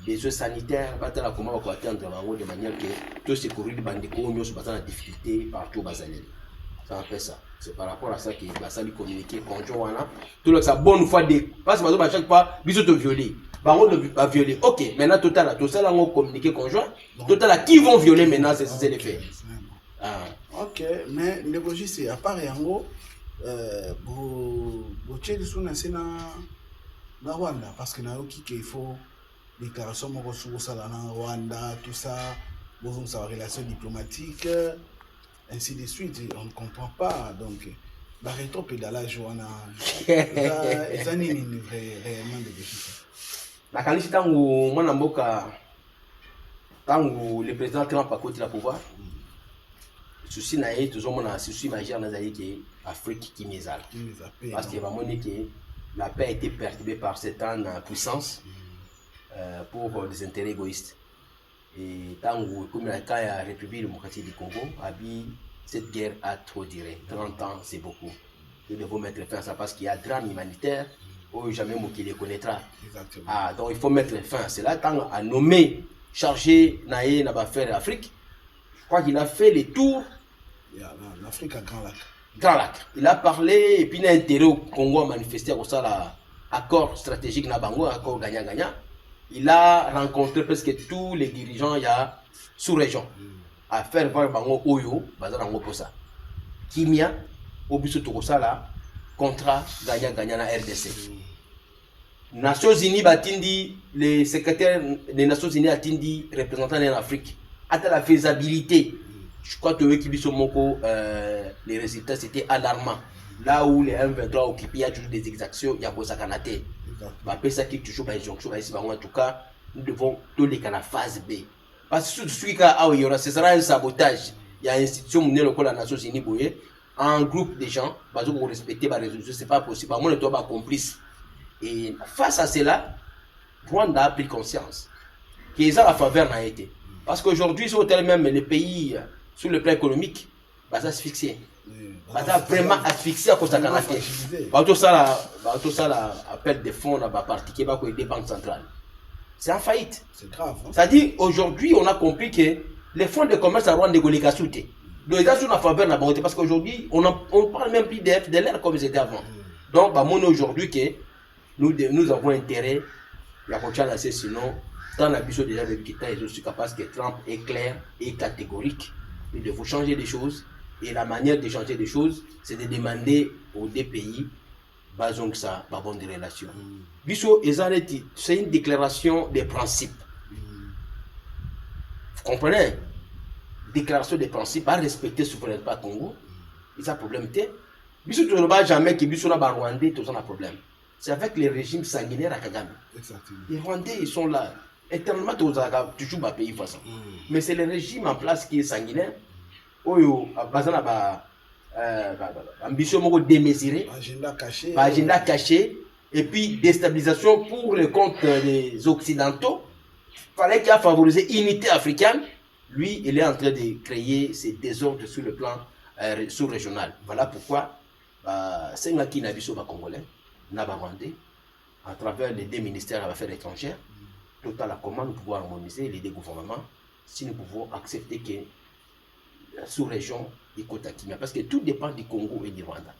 Besoins sanitaires, comment on peut atteindre de manière que tout ce qui est bandicot, nous sommes en difficulté partout au Bazalé. C'est un peu ça. C'est par rapport à ça que ça lui communiquer conjoint. Tout le ça bonne fois parce que à chaque fois, bisous te violer. va violer. Ok, maintenant total, tout ça là on communiqué conjoint. Total, qui vont violer maintenant c'est les faits. Ok, mais le c'est à part yango, bocheli suna sena na Rwanda parce que na yoki qu'il faut déclaration moko sur ça là na Rwanda, tout ça, bon ça relation diplomatique, ainsi de suite, on ne comprend pas donc. La rétro pédalage wana eza nini réellement de défi. La kanisi tango mwana mboka tango le président Trump a côté la pouvoir. Souci na ye toujours mona souci majeur na zali que Afrique qui misala. Parce que va montrer que la paix a été perturbée par cette puissance pour des intérêts égoïstes. Et tango comme la cas la République démocratique du Congo a dit cette guerre a trop duré. 30 ans, c'est beaucoup. Nous devons mettre fin à ça parce qu'il y a un drame humanitaire où jamais qui les connaîtra. Ah, donc il faut mettre fin. C'est là tant à nommer, chargé Naé Nabafer Afrique. Je crois qu'il a fait les tours. L'Afrique à Grand Lac. Grand Lac. Il a parlé et puis il a intérêt au Congo à manifester pour ça l'accord stratégique Nabango, accord gagnant-gagnant. Il a rencontré presque tous les dirigeants il y a sous-région. À faire voir bango oyo bazana ngo posa kimia obiso tokosala contrat gagnant na RDC. Nations Unies batindi les secrétaires des Nations Unies atindi représentants en Afrique à la faisabilité. Je crois que biso moko les résultats c'était alarmant. Là où les M23 occupent, il y a toujours des exactions, il y a beau sakanate. Bah ça qui toujours ba injonction ici en tout cas nous devons tous les cas la phase B. Parce que ce ce sera un sabotage. Il y a une institution mondiale au la Nations Unies, un groupe de gens, pour respecter les résolutions, ce n'est pas possible. Moi, je dois être complice. Et face à cela, Rwanda a pris conscience qu'ils ont la faveur n'a été. Parce qu'aujourd'hui, sur même les pays sur le plan économique, ça asphyxié. Ça vraiment asphyxié à cause de la canapé. Tout ça, appel des fonds, particulier des banques centrales. C'est en faillite. C'est grave. Hein? C'est-à-dire, aujourd'hui, on a compris que les fonds de commerce à Rwanda négolient qu'à sauter. Donc, ils ont une faveur la bonté parce qu'aujourd'hui, on ne parle même plus de l'air comme c'était avant. Donc, bah, moi, aujourd'hui, que nous avons intérêt à continuer à lancer, sinon, dans la mission déjà de l'État, je suis capable que Trump est clair et catégorique. Il faut changer les choses. Et la manière de changer les choses, c'est de demander aux deux pays basons que ça, pas bonne relation. Biso, c'est une déclaration des principes. Vous comprenez? Déclaration des principes, à respecter souveraineté Congo. Il y a un problème. Biso, tu ne vas jamais que Biso n'a pas Rwandais, tout ça a problème. C'est avec les régimes sanguinaires à Kagame. Exactement. Les Rwandais, ils sont là. Éternellement, toujours pas pays façon. Mais c'est le régime en place qui est sanguinaire. Oyo, bazana ambition démesurée, agenda caché, et puis déstabilisation pour le compte des Occidentaux. Il fallait qu'il a favorisé l'unité africaine. Lui, il est en train de créer ces désordres sur le plan sous-régional. Voilà pourquoi c'est un qui n'a vu sur le Congolais, n'a pas rwandais, à travers les deux ministères des Affaires étrangères, total à comment nous pouvons harmoniser les deux gouvernements si nous pouvons accepter que la sous-région est Kotakimia. Parce que tout dépend du Congo et du Rwanda.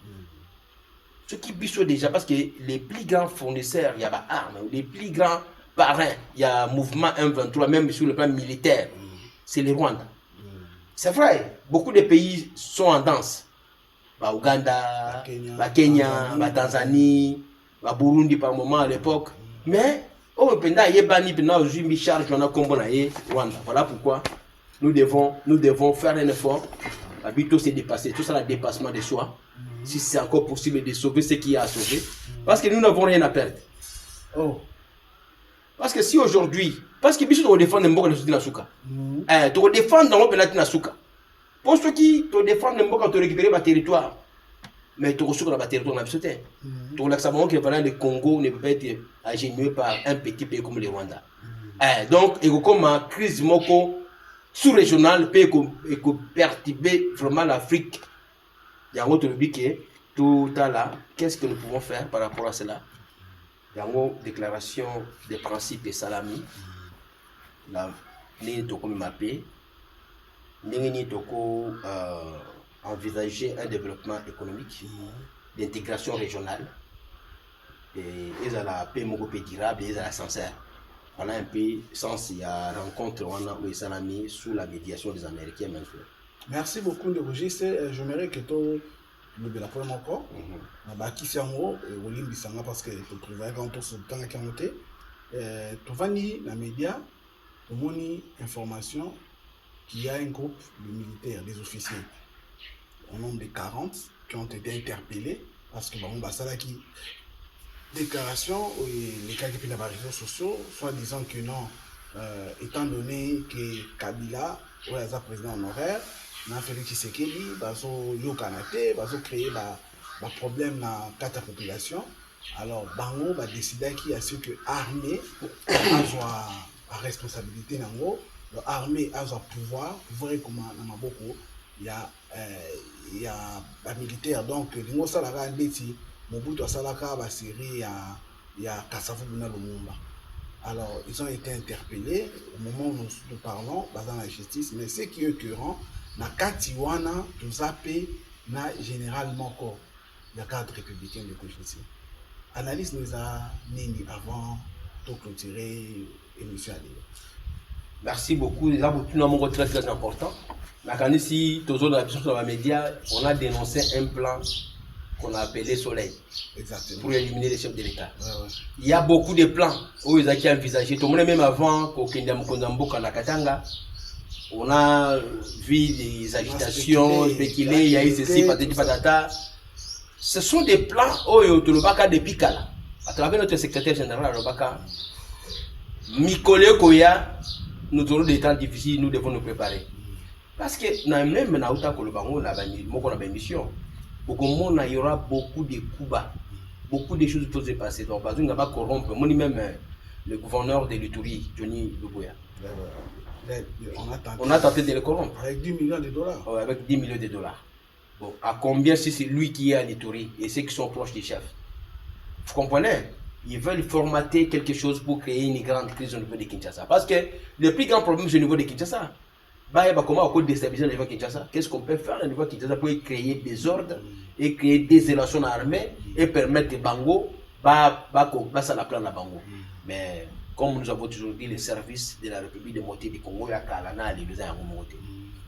Ce qui bissent déjà, parce que les plus grands fournisseurs, il y a des armes, les plus grands parrains, il y a un mouvement M23, même sur le plan militaire, c'est le Rwanda. C'est vrai, beaucoup de pays sont en danse. Ouganda, Kenya, Tanzanie, Burundi par moment à l'époque. Mais, voilà pourquoi nous devons faire un effort. Habito c'est dépasser, tout ça le dépassement de soi. Si c'est encore possible de sauver ce qu'il y a à sauver. Parce que nous n'avons rien à perdre. Parce que si aujourd'hui, parce que tu défends Mboka de Nasuka. Tu défends dans le Nasuka. Pour ceux qui te défendent Mboka, tu récupérer ma territoire. Mais tu reçois dans territoire, on a besoin. Tu reçois que le Congo ne peut pas être ingénieux par un petit pays comme le Rwanda. Donc, il y a comme une crise sous-régionale peut perturber vraiment l'Afrique. Il y a un autre but que tout à l'heure, qu'est-ce que nous pouvons faire par rapport à cela? Il y a une déclaration des principes et salami. La ligne de Komimapé. Nous devons envisager un développement économique, d'intégration régionale. et ils ont la paix durable et ils ont la sincère. Voilà un peu sens il y a rencontre où ils sont mis sous la médiation des Américains maintenant. Merci beaucoup de Roger. J'aimerais que tu le premier encore. Qui c'est en haut et parce que tu prévois quand on se tient à monter. Tu vas ni la média, tu moni information qu'il y a un groupe de militaires, des officiers, au nombre de 40 qui ont été interpellés parce que bon ça là qui déclaration les cas qui prennent les réseaux sociaux, soit disant que non, étant donné que Kabila ou les président honoraire, n'a fait Tshisekedi, baso yo Kanate, baso créer ba problème dans la population. Alors bango va décider qu'il y a ce que l'armée a responsabilité nango, l'armée a pouvoir comment na maboko il y a ba militaire donc lingo ça la ndeti Mobutu Asalaka va série il y a Kassavu Buna Lumumba. Alors, ils ont été interpellés au moment où nous parlons, dans la justice, mais ce qui est courant, na Katiwana, tout appelé, na généralement quoi, il y a cadre républicain de Kouchisi. Analyse nous a nini avant de clôturer l'émission. Merci beaucoup. Les arbres, tout le très très important. Mais si tous les autres dans les médias, on a dénoncé un plan qu'on a appelé Soleil. Exactement. Pour éliminer les chefs de l'État. Ouais. Il y a beaucoup de plans où ils ont envisagé. Tout le monde, même avant qu'au Katanga, on a vu des agitations, spéculé, il y a eu ceci, patati patata. Ce sont des plans où il y a des Pikala. À travers notre secrétaire général, Mikole Koya, nous aurons des temps difficiles, nous devons nous préparer. Parce que même dans la mission, il y aura beaucoup de coups bas, beaucoup de choses peuvent se passer. Donc, on ne va pas corrompre. Moi, même le gouverneur de l'Ituri, Johnny Luboya. On a tenté de le corrompre. Avec 10 millions de dollars. Oui, avec 10 millions de dollars. Bon, à combien si c'est lui qui est à l'Ituri et ceux qui sont proches des chefs? Vous comprenez? Ils veulent formater quelque chose pour créer une grande crise au niveau de Kinshasa. Parce que le plus grand problème, c'est au niveau de Kinshasa. Comment on peut déstabiliser le niveau de Kinshasa? Qu'est-ce qu'on peut faire au niveau de Kinshasa pour créer des ordres et créer des relations armées et permettre Bango ça la plan à Bango. Mais comme nous avons toujours dit, les services de la République de Moté du Congo,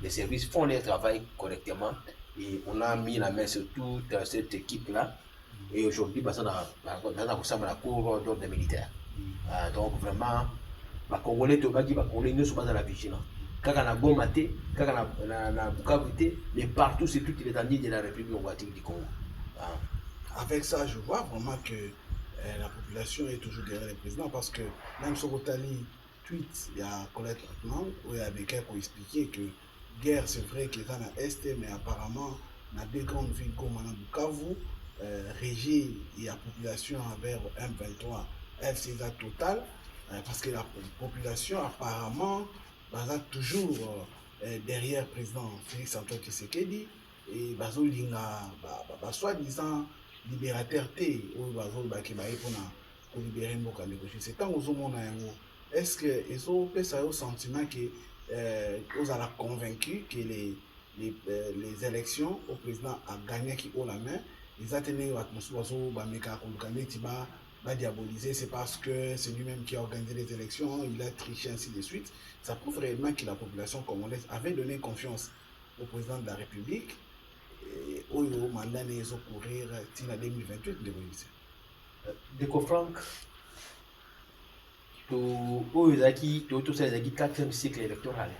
les services font leur travail correctement et on a mis la main sur toute cette équipe-là. Et aujourd'hui, ça dans la cour d'ordre militaire. Donc vraiment, les Congolais ne sont pas dans la vigilance. Quand on a bon maté, quand on a Bukavu, mais partout, c'est toute l'étendue de la République démocratique du Congo. Avec ça, je vois vraiment que la population est toujours derrière le président parce que même sur Otali, tweet, il y a Colette Ratman, où il y a des cas pour expliquer que guerre, c'est vrai qu'il est dans l'Est, mais apparemment, dans des grandes villes comme Bukavu, régie et la population envers M23, FCA total, parce que la population apparemment va toujours derrière le président Félix Antoine Tshisekedi et bazo linga soi-disant libérateur T ou bazo pour libérer mboka négocier. C'est quand vous est-ce que ils ont fait au sentiment que vous avez convaincu que les élections au président a gagné qui haut la main? Ils ont tenu à diaboliser, c'est parce que c'est lui-même qui a organisé les élections, il a triché, ainsi de suite. Ça prouve réellement que la population congolaise avait donné confiance au président de la République et au mandat de courir en 2028 de Moïse. Déco Franck, tout ça, c'est le 4e cycle électoral.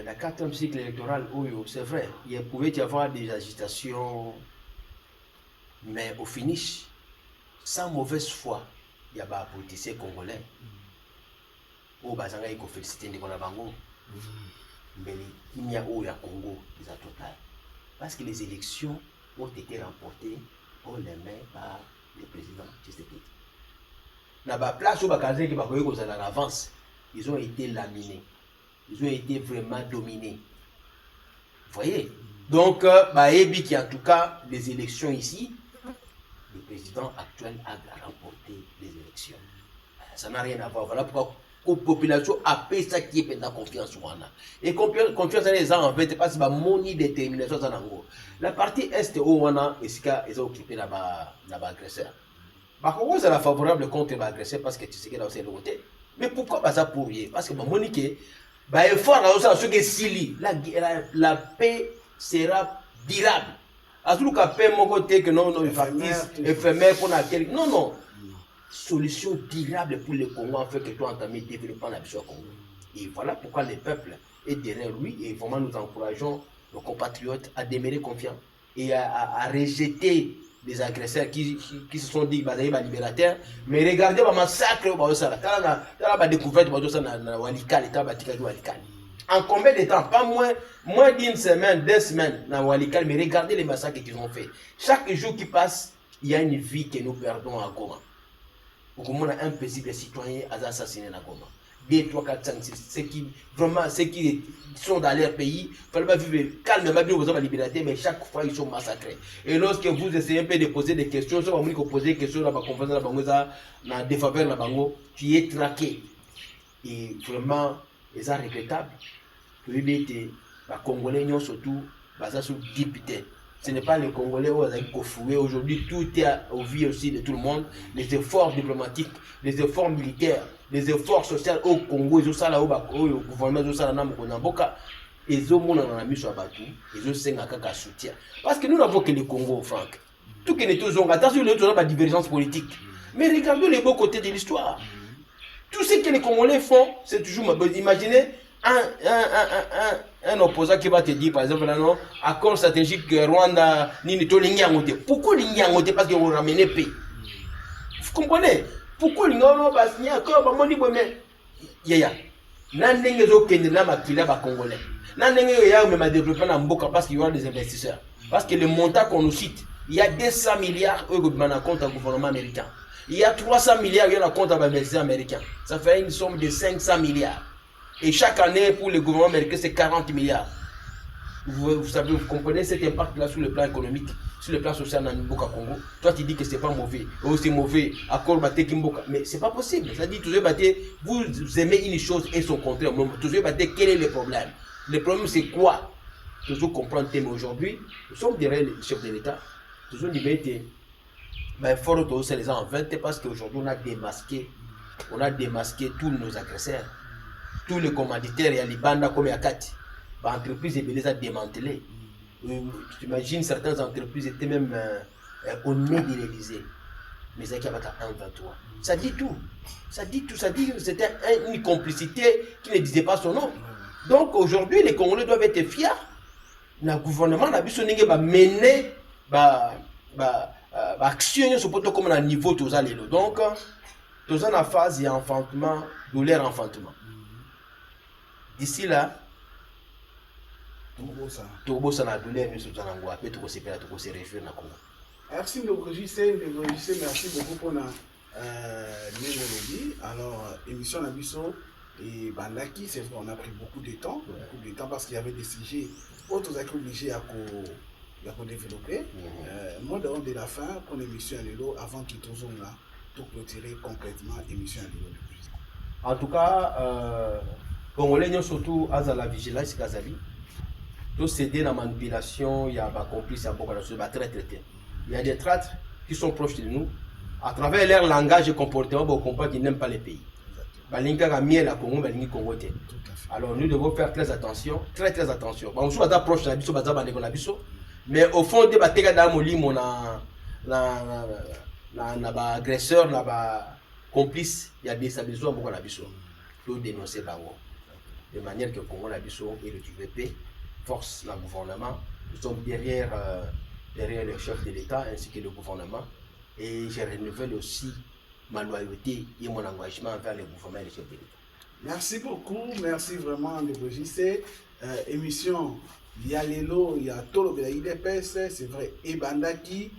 La 4e cycle électoral, c'est vrai, il pouvait y avoir des agitations, mais au finish, sans mauvaise foi, il y a des politiciens congolais où il faut féliciter Nicolas Bango, mais il y a au Congo, ils ont total. Parce que les élections ont été remportées pour les mains par le président Tshisekedi. Dans la place où ils ont avance, ils ont été laminés. Ils ont été vraiment dominés. Vous voyez? Donc, qui en tout cas, les élections ici, le président actuel a remporté les élections. Ça n'a rien à voir. Voilà pourquoi la population a payé ça qui est pendant confiance. Et confiance dans les gens en fait, parce que mon détermination dans l'ango. La partie est où on a ils ont occupé là-bas agresseur. Par contre, c'est la favorable contre l'agresseur parce que tu sais que là, c'est le côté. Mais pourquoi pas ça pour rien? Parce que Monique, effort à ce que Sili, la paix sera durable. À tout cas, paix mon côté que non, éphémère pour laquelle. Non. Solution durable pour le Congo en fait que tu as entamé le développement de la mission Congo. Et voilà pourquoi le peuple est derrière lui et vraiment nous encourageons nos compatriotes à demeurer confiants et à rejeter les agresseurs qui se sont dit qu'ils sont libérateurs. Mais regardez le massacre, la découverte de Walikale, en combien de temps? Pas moins d'une semaine, 2 semaines dans Walikale, mais regardez les massacres qu'ils ont fait. Chaque jour qui passe, il y a une vie que nous perdons en Goma. Comment un paisible citoyen a assassiné la Goma. 2, 3, 4, 5, 6, ceux qui sont dans leur pays, il fallait pas vivre calmement, bien vous avez la liberté, mais chaque fois ils sont massacrés. Et lorsque vous essayez un peu de poser des questions, si vous posez des questions dans la conférence de la Bango, dans la défaveur de la Bango, tu es traqué. Et vraiment, c'est regrettable. Pour les Congolais, surtout, ça sont députés. Ce n'est pas les Congolais où ils ont fouillé. Aujourd'hui, tout est au vie aussi de tout le monde. Les efforts diplomatiques, les efforts militaires, les efforts sociaux au Congo, ils ont ça là au gouvernement, ils ont ça là au Namboka. Ils ont mis sur la bateau, ils ont un soutien. Parce que nous n'avons que le Congo, Franck. Tout que nous avons, attention, nous avons une divergence politique. Mais regardons les beaux côtés de l'histoire. Tout ce que les Congolais font, c'est toujours. Imaginez un opposant qui va te dire, par exemple, là, non, accord stratégique Rwanda, Ninito Lingiangote. Pourquoi Lingiangote? Parce qu'ils ont ramené paix. Vous comprenez? Pourquoi Lingiangote? Parce qu'il y a encore un moment mais yaya. Nandenge zo kende na makila ba Congolais. Nandenge ya même développer na mboka parce qu'il y aura des investisseurs. Parce que le montant qu'on nous cite, il y a 200 milliards euros de compte au gouvernement américain. Il y a 300 milliards euros de compte à l'investisseur américain. Ça fait une somme de 500 milliards. Et chaque année, pour le gouvernement américain, c'est 40 milliards. Vous savez, vous comprenez cet impact-là sur le plan économique, sur le plan social dans le Congo. Toi, tu dis que ce n'est pas mauvais. Oh, c'est mauvais. Accord Baté Kimboka. Mais ce n'est pas possible. C'est-à-dire, vous aimez une chose et son contraire. Toujours Baté, quel est le problème? Le problème, c'est quoi? Toujours comprendre le thème aujourd'hui. Nous sommes derrière le chef de l'État. Toujours liberté. Il faut retrouver les gens en 20 parce qu'aujourd'hui, on a démasqué tous nos agresseurs. Tous les commanditaires, il y a les bandes comme Yakati. L'entreprise est déjà démantelée. Tu imagines, certaines entreprises étaient même au nez de l'Élysée. Mais ça qui avait un 23. Ça dit tout. Ça dit tout. Ça dit que c'était une complicité qui ne disait pas son nom. Donc aujourd'hui, les Congolais doivent être fiers. Le gouvernement a mené l'action sur le comme à niveau de tous les. Donc, dans la phase d'enfantement, douleur enfantement. D'ici là, tout ça na douleur, mais surtout en Angola, tout se perd, tout se réfugie na Congo. Merci de Roger, merci beaucoup pour la névrologie. Alors, émission Nabiso et Bandaki, c'est vrai, on a pris beaucoup de temps parce qu'il y avait des sujets autres obligés à développer. Moi, de la fin pour l'émission Alilo, avant que tout là, tout clôturer complètement l'émission Alilo. En tout cas, Congolais, surtout à la vigilance, Kazali. Tout céder dans la manipulation, il y a des complices, il y a des traîtres qui sont proches de nous. À travers leur langage et comportement, on comprend qu'ils n'aiment pas les pays. Alors nous devons faire très attention, très attention. On se bat proche de la biso, mais au fond, des batailles d'amoli, on a agresseur, complice, il y a des stabilisations beaucoup la biso. Tout dénoncer de manière que le Congo la biso et le TVP force le gouvernement. Nous sommes derrière le chef de l'État ainsi que le gouvernement. Et je renouvelle aussi ma loyauté et mon engagement envers le gouvernement et le chef de l'État. Merci beaucoup, merci vraiment de regisser. Émission, il y a Lelo, il y a Tolo de la IDPS, c'est vrai, et Bandaki,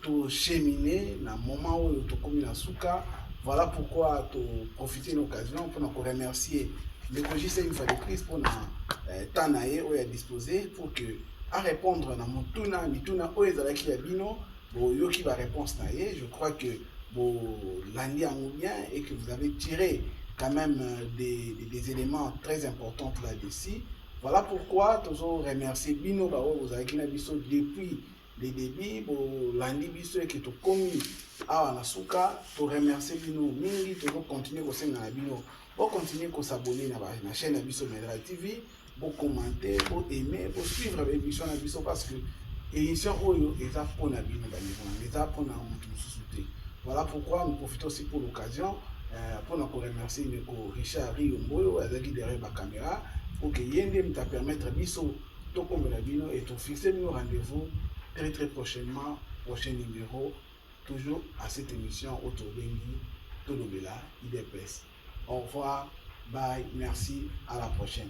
tout cheminer, dans le moment où tu commis dans Souka. Voilà pourquoi tu profiter de l'occasion pour nous remercier. Le registre une fois de plus pour nous tanaye ou disposer pour que à répondre dans mon tuna mituna ou ezalaki ya bino bo yoki ba réponse naye. Je crois que bo landi en bien et que vous avez tiré quand même des éléments très importants là-dessus. Voilà pourquoi toujours remercier Bino Bao Ozakina Biso depuis les débuts, Landi Biso et Kito Komi à Nasuka, pour remercier Bino Mingi, toujours continuer au sein de la Bino, pour continuer à s'abonner à la chaîne Biso Medra TV, pour commenter, pour aimer, pour suivre l'émission Biso parce que l'émission Oyo est pour la Bino, est pour la Moutou. Voilà pourquoi nous profitons aussi pour l'occasion pour nous remercier Richard Riomboyo, qui derrière la caméra, pour que Yende nous permettre de comme la Bino et de fixer nos rendez-vous très prochainement, prochain numéro, toujours à cette émission Autobengi, Tolobela, IDPS. Au revoir, bye, merci, à la prochaine.